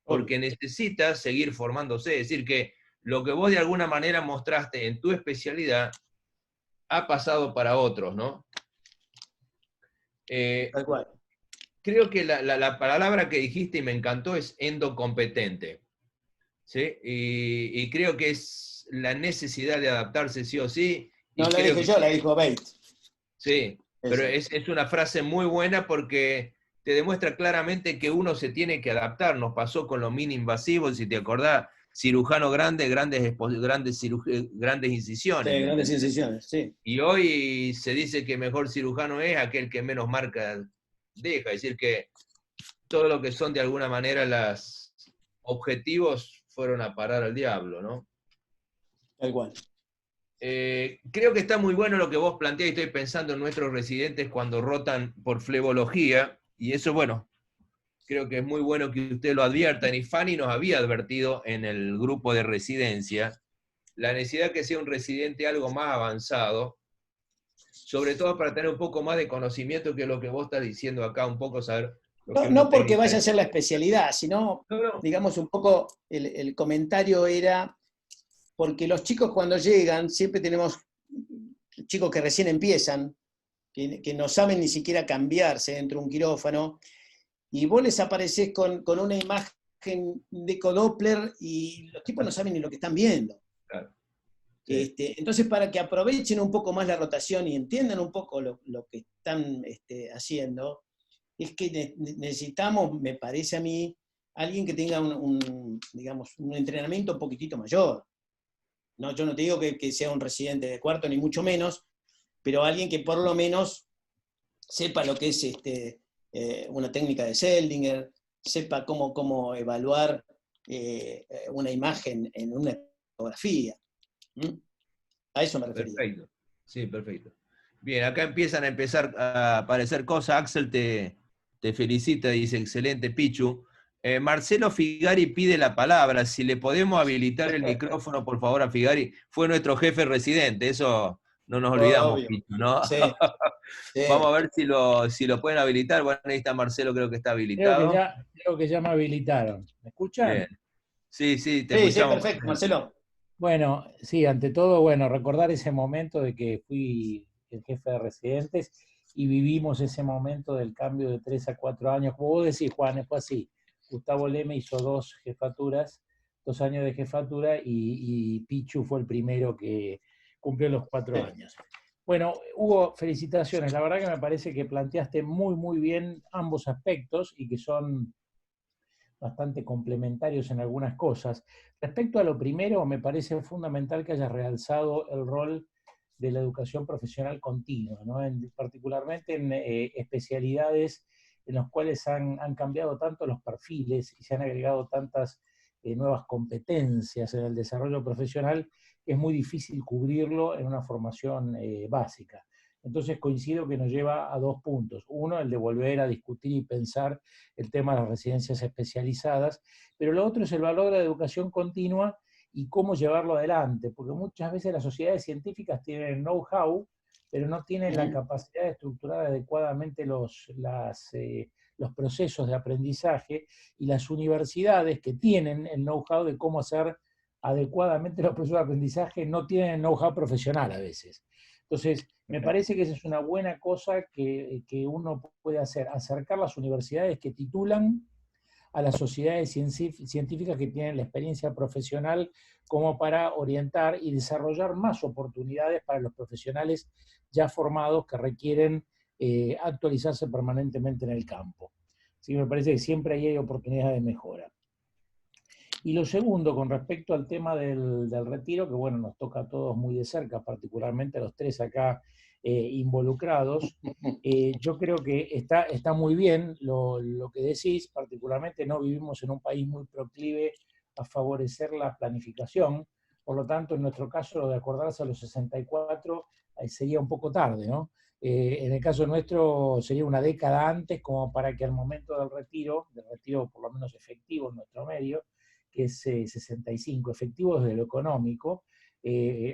porque necesita seguir formándose. Es decir, que lo que vos de alguna manera mostraste en tu especialidad ha pasado para otros, ¿no? Tal cual. Creo que la palabra que dijiste y me encantó es endocompetente, ¿sí? Y creo que es la necesidad de adaptarse sí o sí. No Y la creo dije que yo, la dijo Bate. sí, pero es una frase muy buena porque te demuestra claramente que uno se tiene que adaptar. Nos pasó con lo mini invasivo, si te acordás, cirujano grande, grandes incisiones, Sí, ¿me grandes entendés? incisiones, sí. Y hoy se dice que mejor cirujano es aquel que menos marca deja. Es decir, que todo lo que son de alguna manera los objetivos fueron a parar al diablo, ¿no? Tal cual. Creo que está muy bueno lo que vos planteás y estoy pensando en nuestros residentes cuando rotan por flebología, y eso, bueno, creo que es muy bueno que ustedes lo adviertan, y Fanny nos había advertido en el grupo de residencia la necesidad que sea un residente algo más avanzado, sobre todo para tener un poco más de conocimiento que lo que vos estás diciendo acá, un poco saber lo que No, uno no porque vaya a técnicamente... ser la especialidad, sino, No, no, digamos, un poco el comentario era, porque los chicos cuando llegan, siempre tenemos chicos que recién empiezan, que no saben ni siquiera cambiarse dentro de un quirófano, y vos les aparecés con una imagen de ecodoppler y los tipos no saben ni lo que están viendo. claro. Sí. Entonces, para que aprovechen un poco más la rotación y entiendan un poco lo que están haciendo, es que necesitamos, me parece a mí, alguien que tenga digamos, un entrenamiento un poquitito mayor. No, yo no te digo que sea un residente de cuarto, ni mucho menos, pero alguien que por lo menos sepa lo que es una técnica de Seldinger, sepa cómo evaluar una imagen en una fotografía. ¿Mm? A eso me refería. Perfecto, sí, perfecto. Bien, acá empiezan a aparecer cosas. Axel te felicita, dice, excelente, Pichu. Marcelo Figari pide la palabra. Si le podemos habilitar el micrófono, por favor, a Figari. Fue nuestro jefe residente, eso no nos olvidamos, Obvio. Pichu, ¿no? Sí, sí. Vamos a ver si lo pueden habilitar. Bueno, ahí está Marcelo, creo que está habilitado. Creo que ya me habilitaron. ¿Me escuchan? Bien. Sí, sí, te Sí, sí, escuchamos. perfecto, Marcelo. Bueno, sí, ante todo, bueno, recordar ese momento de que fui el jefe de residentes y vivimos ese momento del cambio de 3 a 4 años. Como vos decís, Juan, fue así. Gustavo Leme hizo 2 jefaturas, 2 años de jefatura y Pichu fue el primero que cumplió los 4 años. Bueno, Hugo, felicitaciones. La verdad que me parece que planteaste muy, muy bien ambos aspectos y que son bastante complementarios en algunas cosas. Respecto a lo primero, me parece fundamental que hayas realzado el rol de la educación profesional continua, ¿no? Particularmente en especialidades en las cuales han cambiado tanto los perfiles y se han agregado tantas nuevas competencias en el desarrollo profesional que es muy difícil cubrirlo en una formación básica. Entonces coincido que nos lleva a 2 puntos. Uno, el de volver a discutir y pensar el tema de las residencias especializadas, pero lo otro es el valor de la educación continua y cómo llevarlo adelante, porque muchas veces las sociedades científicas tienen el know-how, pero no tienen la capacidad de estructurar adecuadamente los procesos de aprendizaje, y las universidades que tienen el know-how de cómo hacer adecuadamente los procesos de aprendizaje no tienen el know-how profesional a veces. Entonces, me parece que esa es una buena cosa que uno puede hacer, acercar las universidades que titulan a las sociedades científicas que tienen la experiencia profesional como para orientar y desarrollar más oportunidades para los profesionales ya formados que requieren actualizarse permanentemente en el campo. Así que me parece que siempre ahí hay oportunidades de mejora. Y lo segundo, con respecto al tema del retiro, que bueno, nos toca a todos muy de cerca, particularmente a los 3 acá involucrados, yo creo que está muy bien lo que decís, particularmente no vivimos en un país muy proclive a favorecer la planificación, por lo tanto, en nuestro caso, lo de acordarse a los 64 sería un poco tarde, ¿no? En el caso nuestro sería una década antes, como para que al momento del retiro por lo menos efectivo en nuestro medio, que es 65, efectivo desde lo económico,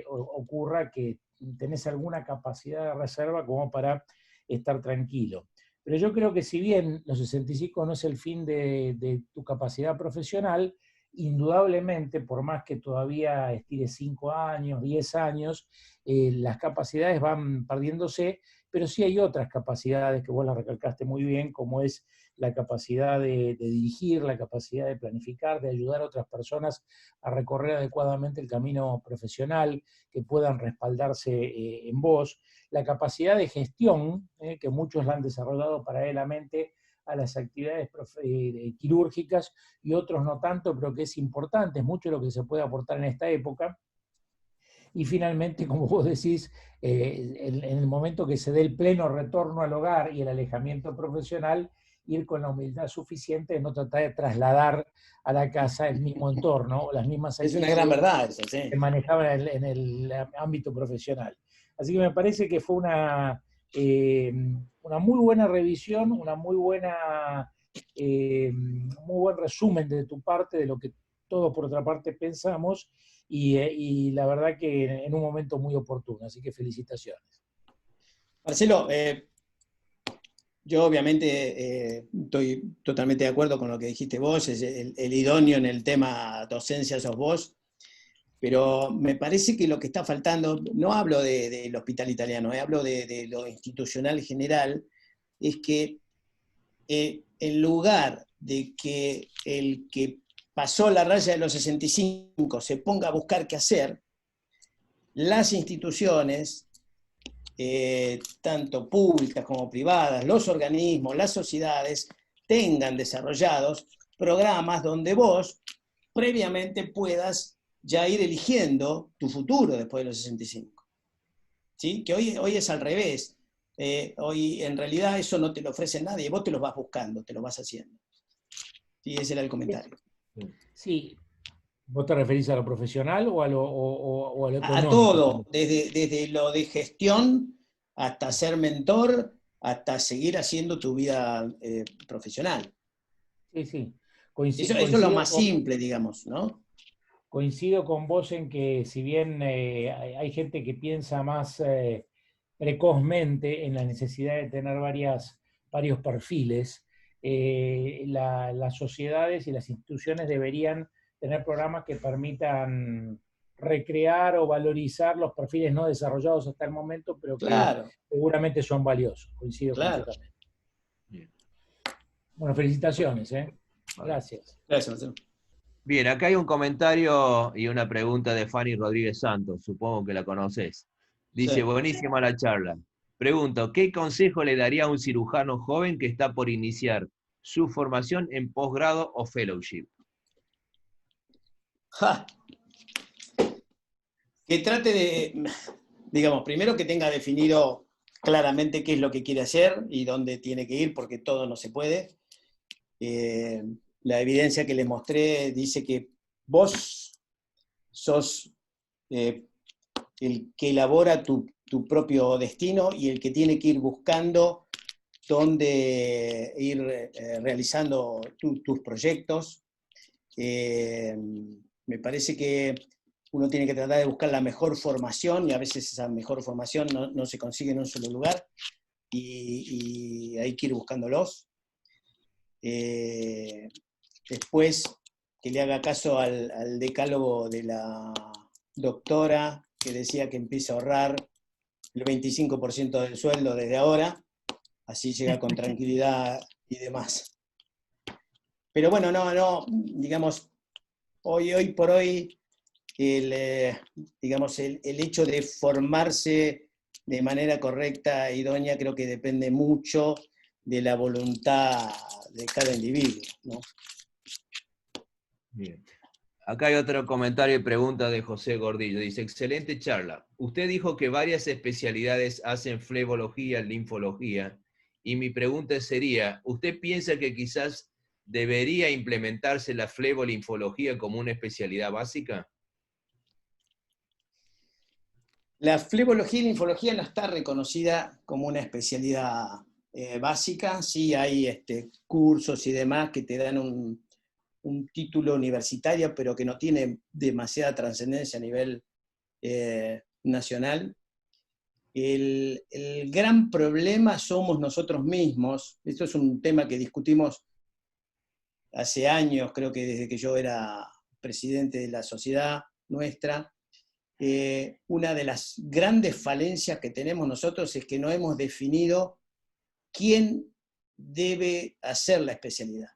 ocurra que tenés alguna capacidad de reserva como para estar tranquilo. Pero yo creo que si bien los 65 no es el fin de tu capacidad profesional, indudablemente, por más que todavía estires 5 años, 10 años, las capacidades van perdiéndose, pero sí hay otras capacidades que vos las recalcaste muy bien, como es la capacidad de dirigir, la capacidad de planificar, de ayudar a otras personas a recorrer adecuadamente el camino profesional, que puedan respaldarse en vos, la capacidad de gestión, que muchos la han desarrollado paralelamente a las actividades quirúrgicas y otros no tanto, pero que es importante, es mucho lo que se puede aportar en esta época. Y finalmente, como vos decís, en el momento que se dé el pleno retorno al hogar y el alejamiento profesional, ir con la humildad suficiente de no tratar de trasladar a la casa el mismo entorno o las mismas Es una gran verdad eso, sí. que manejaban en el ámbito profesional. Así que me parece que fue una muy buena revisión, muy buen resumen de tu parte de lo que todos por otra parte pensamos, y la verdad que en un momento muy oportuno, así que felicitaciones. Marcelo, yo obviamente estoy totalmente de acuerdo con lo que dijiste vos, es el idóneo en el tema docencia sos vos, pero me parece que lo que está faltando, no hablo del hospital italiano, hablo de lo institucional general, es que en lugar de que el que pasó la raya de los 65 se ponga a buscar qué hacer, las instituciones, tanto públicas como privadas, los organismos, las sociedades, tengan desarrollados programas donde vos previamente puedas ya ir eligiendo tu futuro después de los 65. ¿Sí? Que hoy es al revés. Hoy en realidad eso no te lo ofrece nadie, vos te lo vas buscando, te lo vas haciendo. Sí, ese era el comentario. Sí. ¿Vos te referís a lo profesional o a lo económico? A todo, desde lo de gestión hasta ser mentor, hasta seguir haciendo tu vida profesional. Sí, sí. Eso es lo más simple, digamos, ¿no? Coincido con vos en que si bien hay gente que piensa más precozmente en la necesidad de tener varios perfiles, las sociedades y las instituciones deberían tener programas que permitan recrear o valorizar los perfiles no desarrollados hasta el momento, pero que Claro, seguramente son valiosos. Coincido claro. completamente. Bien. Bueno, felicitaciones, ¿eh? Vale. Gracias. Gracias, Marcelo. Bien, acá hay un comentario y una pregunta de Fanny Rodríguez Santos, supongo que la conoces. Dice, Sí. buenísima la charla. Pregunto, ¿qué consejo le daría a un cirujano joven que está por iniciar su formación en posgrado o fellowship? ¡Ja! Que trate de, digamos, primero que tenga definido claramente qué es lo que quiere hacer y dónde tiene que ir, porque todo no se puede. La evidencia que les mostré dice que vos sos el que elabora tu propio destino y el que tiene que ir buscando dónde ir realizando tus proyectos. Me parece que uno tiene que tratar de buscar la mejor formación y a veces esa mejor formación no se consigue en un solo lugar y hay que ir buscándolos. Después, que le haga caso al decálogo de la doctora que decía que empiece a ahorrar el 25% del sueldo desde ahora, así llega con tranquilidad y demás. Pero bueno, digamos, hoy por hoy, digamos, el hecho de formarse de manera correcta, idónea, creo que depende mucho de la voluntad de cada individuo, ¿no? Bien. Acá hay otro comentario y pregunta de José Gordillo. Dice, excelente charla. Usted dijo que varias especialidades hacen flebología, linfología, y mi pregunta sería, ¿usted piensa que quizás debería implementarse la flebolinfología como una especialidad básica? La flebología y linfología no está reconocida como una especialidad básica. Sí hay cursos y demás que te dan un título universitario, pero que no tiene demasiada trascendencia a nivel nacional. El gran problema somos nosotros mismos. Esto es un tema que discutimos hace años, creo que desde que yo era presidente de la sociedad nuestra. Una de las grandes falencias que tenemos nosotros es que no hemos definido quién debe hacer la especialidad.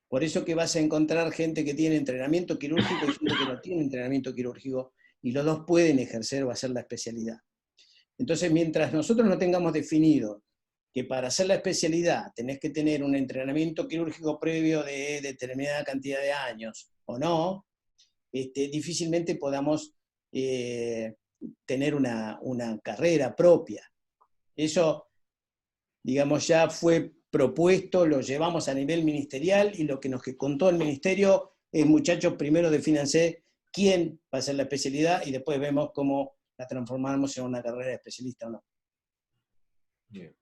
Por eso que vas a encontrar gente que tiene entrenamiento quirúrgico y gente que no tiene entrenamiento quirúrgico, y los dos pueden ejercer o hacer la especialidad. Entonces, mientras nosotros no tengamos definido que para hacer la especialidad tenés que tener un entrenamiento quirúrgico previo de determinada cantidad de años o no, difícilmente podamos tener una carrera propia. Eso, digamos, ya fue propuesto, lo llevamos a nivel ministerial y lo que nos contó el ministerio es, muchachos, primero defínanse quién va a hacer la especialidad y después vemos cómo la transformamos en una carrera de especialista o no. Bien.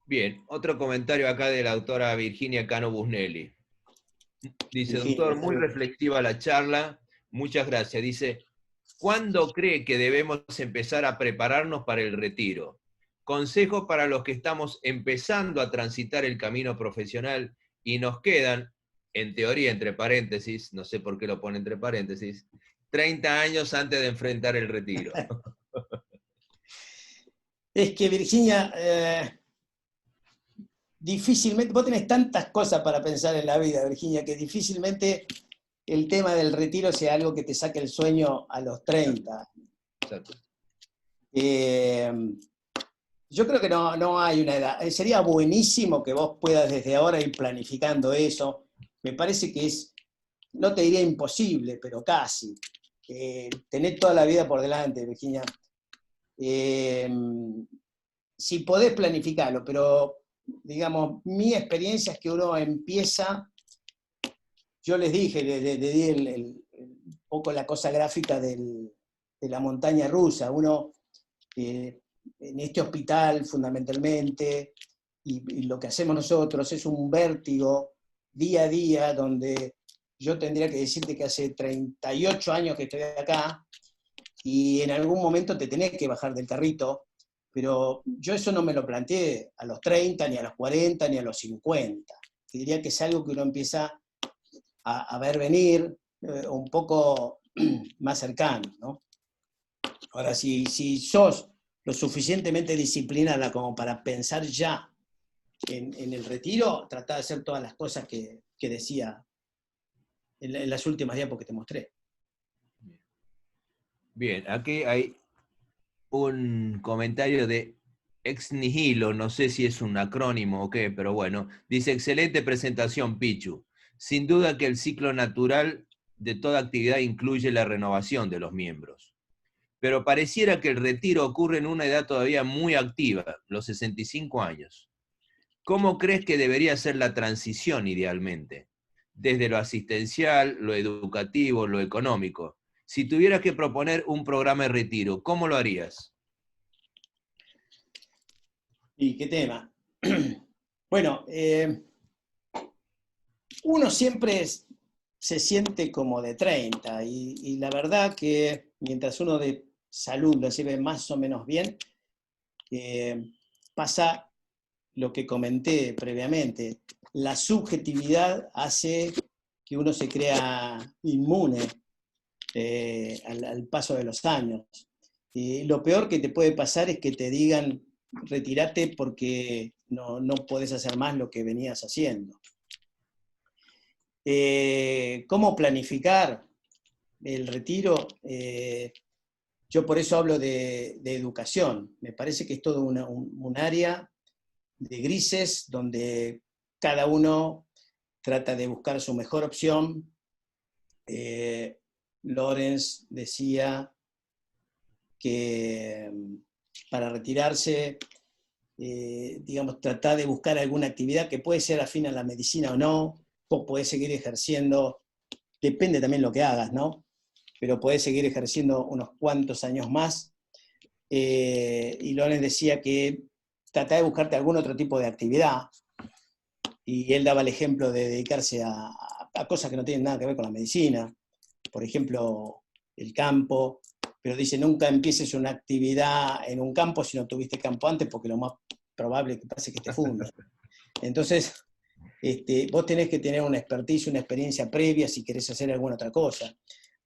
Bien, otro comentario acá de la doctora Virginia Cano Busnelli. Dice, Virginia, doctor, muy reflexiva la charla, muchas gracias. Dice, ¿cuándo cree que debemos empezar a prepararnos para el retiro? Consejo para los que estamos empezando a transitar el camino profesional y nos quedan, en teoría, entre paréntesis, no sé por qué lo pone entre paréntesis, 30 años antes de enfrentar el retiro. Es que Virginia, difícilmente, vos tenés tantas cosas para pensar en la vida, Virginia, que difícilmente el tema del retiro sea algo que te saque el sueño a los 30. Exacto. Yo creo que no hay una edad. Sería buenísimo que vos puedas desde ahora ir planificando eso. Me parece que es, no te diría imposible, pero casi. Tenés toda la vida por delante, Virginia. Si podés planificarlo, pero digamos, mi experiencia es que uno empieza, yo les dije, le di un poco la cosa gráfica de la montaña rusa. Uno en este hospital fundamentalmente, y lo que hacemos nosotros es un vértigo día a día, donde yo tendría que decirte que hace 38 años que estoy acá, y en algún momento te tenés que bajar del carrito, pero yo eso no me lo planteé a los 30, ni a los 40, ni a los 50. Te diría que es algo que uno empieza a ver venir un poco más cercano, ¿no? Ahora, si sos lo suficientemente disciplinada como para pensar ya en el retiro, trata de hacer todas las cosas que decía en las últimas diapos que te mostré. Bien, aquí hay un comentario de Ex Nihilo, no sé si es un acrónimo o qué, pero bueno, dice, excelente presentación, Pichu. Sin duda que el ciclo natural de toda actividad incluye la renovación de los miembros. Pero pareciera que el retiro ocurre en una edad todavía muy activa, los 65 años. ¿Cómo crees que debería ser la transición idealmente? Desde lo asistencial, lo educativo, lo económico. Si tuvieras que proponer un programa de retiro, ¿cómo lo harías? ¿Y qué tema? Bueno, uno siempre se siente como de 30 y la verdad que mientras uno de salud lo lleve más o menos bien, pasa lo que comenté previamente. La subjetividad hace que uno se crea inmune al paso de los años. Lo peor que te puede pasar es que te digan retírate porque no podés hacer más lo que venías haciendo. ¿Cómo planificar el retiro? Yo por eso hablo de educación. Me parece que es todo un área de grises donde cada uno trata de buscar su mejor opción. Lorenz decía que para retirarse, digamos, tratar de buscar alguna actividad que puede ser afín a la medicina o no, o podés seguir ejerciendo, depende también lo que hagas, ¿no? Pero podés seguir ejerciendo unos cuantos años más. Y Lorenz decía que tratá de buscarte algún otro tipo de actividad, y él daba el ejemplo de dedicarse a cosas que no tienen nada que ver con la medicina, por ejemplo, el campo, pero dice, nunca empieces una actividad en un campo si no tuviste campo antes, porque lo más probable que pase es que te fundas. Entonces, vos tenés que tener una expertise, una experiencia previa si querés hacer alguna otra cosa.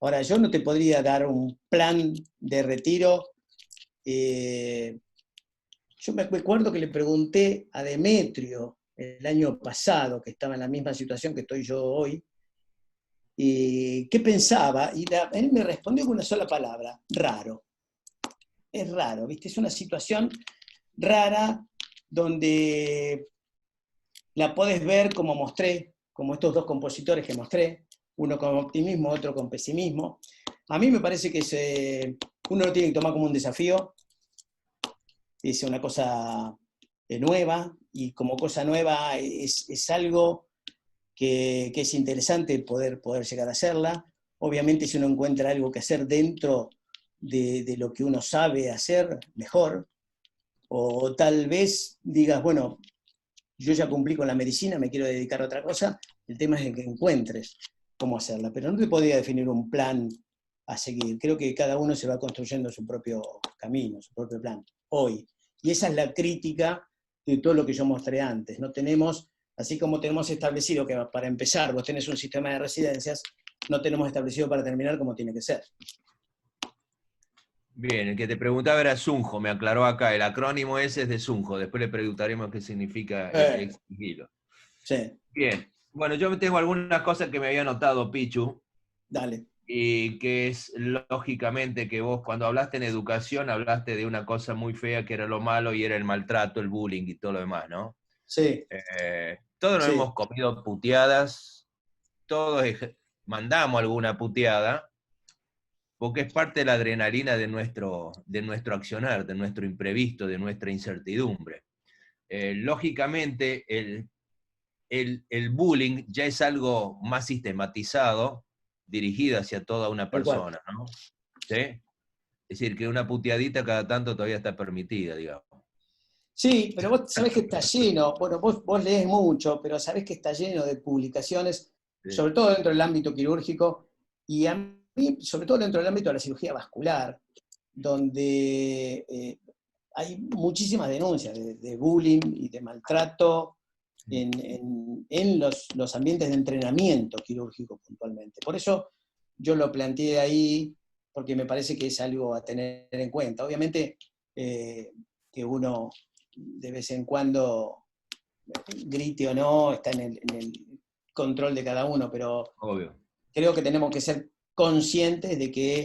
Ahora, yo no te podría dar un plan de retiro. Yo me acuerdo que le pregunté a Demetrio el año pasado, que estaba en la misma situación que estoy yo hoy, qué pensaba, y él me respondió con una sola palabra, raro. Es raro, ¿viste? Es una situación rara donde la podés ver como mostré, como estos dos compositores que mostré, uno con optimismo, otro con pesimismo. A mí me parece que uno lo tiene que tomar como un desafío, es una cosa nueva, y como cosa nueva es algo que es interesante poder llegar a hacerla. Obviamente si uno encuentra algo que hacer dentro de lo que uno sabe hacer, mejor. O tal vez digas, bueno, yo ya cumplí con la medicina, me quiero dedicar a otra cosa. El tema es que encuentres cómo hacerla, pero no te podría definir un plan a seguir. Creo que cada uno se va construyendo su propio camino, su propio plan, hoy. Y esa es la crítica de todo lo que yo mostré antes. No tenemos, así como tenemos establecido que para empezar vos tenés un sistema de residencias, no tenemos establecido para terminar como tiene que ser. Bien, el que te preguntaba era Sunjo, me aclaró acá, el acrónimo ese es de Sunjo, después le preguntaremos qué significa ex nihilo. Sí. Bien, bueno, yo tengo algunas cosas que me había notado, Pichu, Dale. y que es lógicamente que vos cuando hablaste en educación hablaste de una cosa muy fea que era lo malo y era el maltrato, el bullying y todo lo demás, ¿no? Sí. Todos nos Sí. hemos comido puteadas, todos mandamos alguna puteada, porque es parte de la adrenalina de nuestro accionar, de nuestro imprevisto, de nuestra incertidumbre. Lógicamente, el bullying ya es algo más sistematizado, dirigido hacia toda una persona, ¿no? ¿Sí? Es decir, que una puteadita cada tanto todavía está permitida, digamos. Sí, pero vos sabés que está lleno, bueno, vos lees mucho, pero sabés que está lleno de publicaciones, Sí. sobre todo dentro del ámbito quirúrgico, y a mí, sobre todo dentro del ámbito de la cirugía vascular, donde hay muchísimas denuncias de bullying y de maltrato en los ambientes de entrenamiento quirúrgico puntualmente. Por eso yo lo planteé ahí, porque me parece que es algo a tener en cuenta. Obviamente que uno de vez en cuando grite o no, está en el control de cada uno, pero Obvio. creo que tenemos que ser conscientes de que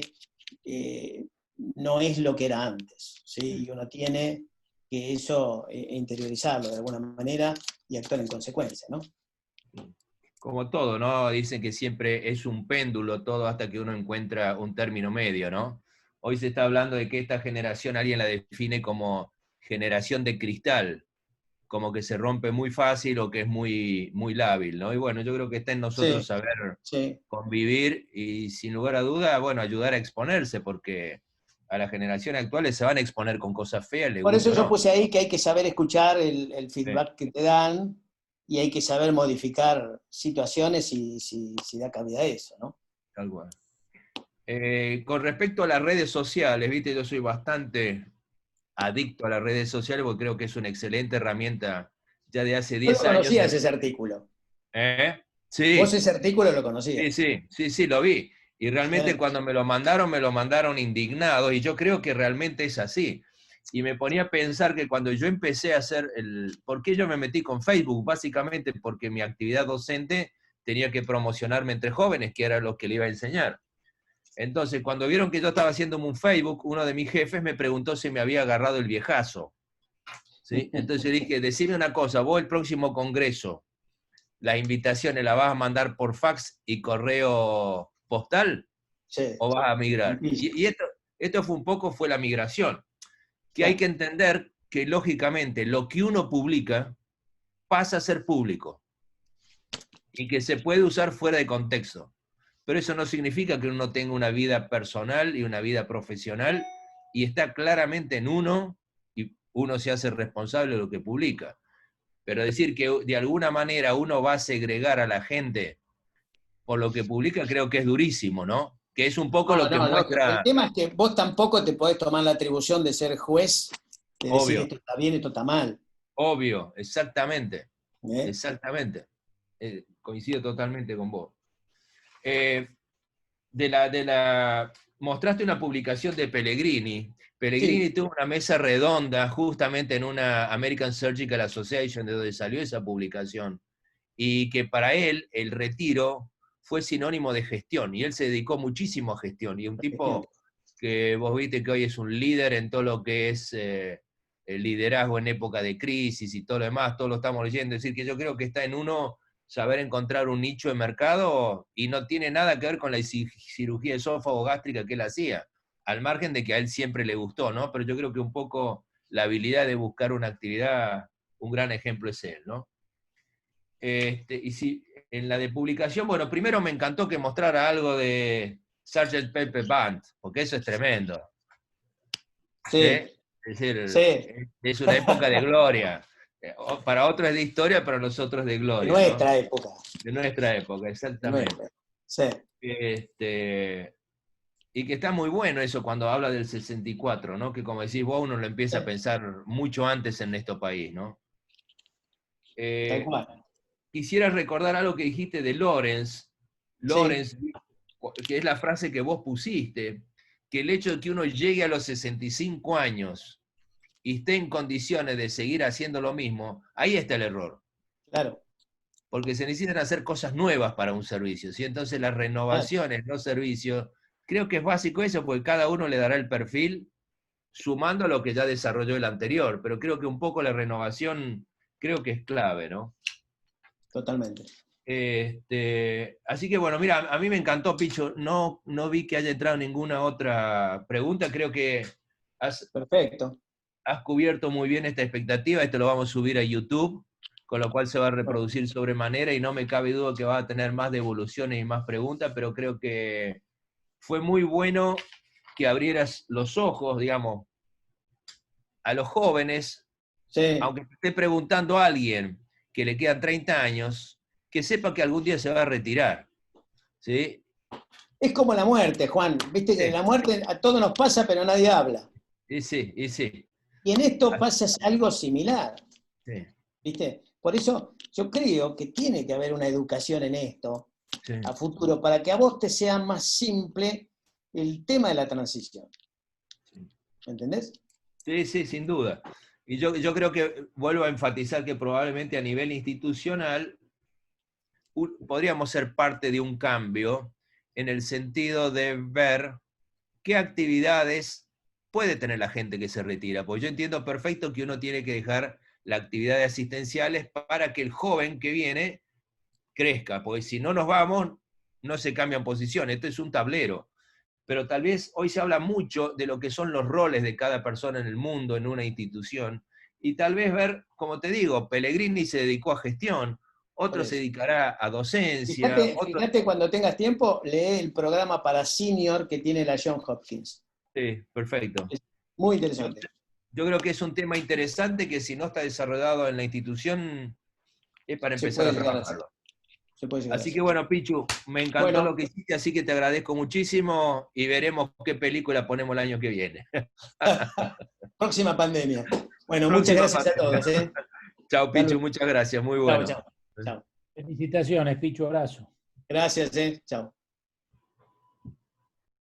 no es lo que era antes, ¿sí? Y uno tiene que eso interiorizarlo de alguna manera y actuar en consecuencia, ¿no? Como todo, ¿no? Dicen que siempre es un péndulo todo hasta que uno encuentra un término medio, ¿no? Hoy se está hablando de que esta generación alguien la define como generación de cristal, como que se rompe muy fácil o que es muy, muy lábil, ¿no? Y bueno, yo creo que está en nosotros Sí, saber sí. convivir y sin lugar a duda, bueno, ayudar a exponerse, porque a las generaciones actuales se van a exponer con cosas feas, les Por guste eso o yo no. puse ahí que hay que saber escuchar el Sí, feedback que te dan y hay que saber modificar situaciones si da cabida a eso, ¿no? tal cual. Con respecto a las redes sociales, viste, yo soy bastante adicto a las redes sociales porque creo que es una excelente herramienta ya de hace Yo lo 10 años. conocías ese artículo. ¿Eh? Vos Sí, ese artículo lo sí, conocías. sí, sí, sí, lo vi. Y realmente Sí, cuando me lo mandaron indignado, y yo creo que realmente es así. Y me ponía a pensar que cuando yo empecé a hacer ¿Por qué yo me metí con Facebook? Básicamente porque mi actividad docente tenía que promocionarme entre jóvenes, que era lo que le iba a enseñar. Entonces, cuando vieron que yo estaba haciéndome un Facebook, uno de mis jefes me preguntó si me había agarrado el viejazo. ¿Sí? Entonces yo dije, decime una cosa, vos el próximo congreso, las invitaciones las vas a mandar por fax y correo postal sí. o vas a migrar. Difícil. Y esto fue un poco, fue la migración, que hay Claro. que entender que lógicamente lo que uno publica pasa a ser público y que se puede usar fuera de contexto. Pero eso no significa que uno tenga una vida personal y una vida profesional, y está claramente en uno, y uno se hace responsable de lo que publica. Pero decir que de alguna manera uno va a segregar a la gente por lo que publica, creo que es durísimo, ¿no? Que es un poco No, lo que no, lógico. El muestra, tema es que vos tampoco te podés tomar la atribución de ser juez, de decir obvio, esto está bien, esto está mal. obvio, exactamente, ¿Eh? exactamente. Coincido totalmente con vos. Eh, mostraste una publicación de Pellegrini. Pellegrini Sí, tuvo una mesa redonda justamente en una American Surgical Association, de donde salió esa publicación, y que para él el retiro fue sinónimo de gestión, y él se dedicó muchísimo a gestión, y un gestión. tipo que vos viste que hoy es un líder en todo lo que es el liderazgo en época de crisis y todo lo demás, todo lo estamos leyendo, es decir, que yo creo que está en uno saber encontrar un nicho de mercado y no tiene nada que ver con la cirugía esófago gástrica que él hacía, al margen de que a él siempre le gustó, ¿no? Pero yo creo que un poco la habilidad de buscar una actividad, un gran ejemplo es él, ¿no? Y si en la de publicación, bueno, primero me encantó que mostrara algo de Sgt. Pepper Band, porque eso es tremendo. ¿Sí? Sí, Es decir, sí. es una época de gloria. Para otros es de historia, para nosotros es de En gloria, ¿no? nuestra época. De nuestra época, En nuestra. exactamente. Sí. Y que está muy bueno eso cuando habla del 64, ¿no? Que como decís vos, uno lo empieza a Sí, pensar mucho antes en nuestro país, ¿no? tal Eh, cual. Quisiera recordar algo que dijiste de Lorenz, Sí, Lorenz, que es la frase que vos pusiste, que el hecho de que uno llegue a los 65 años y esté en condiciones de seguir haciendo lo mismo, ahí está el error, claro, porque se necesitan hacer cosas nuevas para un servicio, ¿sí? Entonces las claro. renovaciones, los servicios, creo que es básico eso, porque cada uno le dará el perfil sumando a lo que ya desarrolló el anterior, pero creo que un poco la renovación creo que es clave, ¿no? Totalmente. Así que bueno, mira, a mí me encantó, Picho. No vi que haya entrado ninguna otra pregunta. Creo que Perfecto. has cubierto muy bien esta expectativa. Esto lo vamos a subir a YouTube, con lo cual se va a Bueno, reproducir sobremanera y no me cabe duda que va a tener más devoluciones y más preguntas, pero creo que fue muy bueno que abrieras los ojos, digamos, a los jóvenes Sí. aunque te esté preguntando a alguien que le quedan 30 años, que sepa que algún día se va a retirar. ¿Sí? Es como la muerte, Juan. Viste que Sí. la muerte a todos nos pasa, pero nadie habla. Y sí, y sí. Y en esto pasa algo similar. Sí, ¿Viste? Por eso yo creo que tiene que haber una educación en esto sí. a futuro, para que a vos te sea más simple el tema de la transición. ¿Me entendés? Sí, sí, sin duda. Y yo creo que vuelvo a enfatizar que probablemente a nivel institucional podríamos ser parte de un cambio en el sentido de ver qué actividades puede tener la gente que se retira. Pues yo entiendo perfecto que uno tiene que dejar las actividades asistenciales para que el joven que viene crezca, porque si no nos vamos, no se cambian posiciones. Esto es un tablero. Pero tal vez hoy se habla mucho de lo que son los roles de cada persona en el mundo, en una institución, y tal vez ver, como te digo, Pellegrini se dedicó a gestión, otro se dedicará a docencia, otro... Fíjate cuando tengas tiempo, lee el programa para senior que tiene la Johns Hopkins. Sí, perfecto. Es muy interesante. Yo creo que es un tema interesante que si no está desarrollado en la institución, es para empezar a trabajarlo. Así que bueno, Pichu, me encantó lo que hiciste, así que te agradezco muchísimo y veremos qué película ponemos el año que viene. Próxima pandemia. Bueno, muchas gracias a todos. Chao, Pichu, muchas gracias, muy bueno. Chao, chao. Felicitaciones, Pichu, abrazo. Gracias, chao.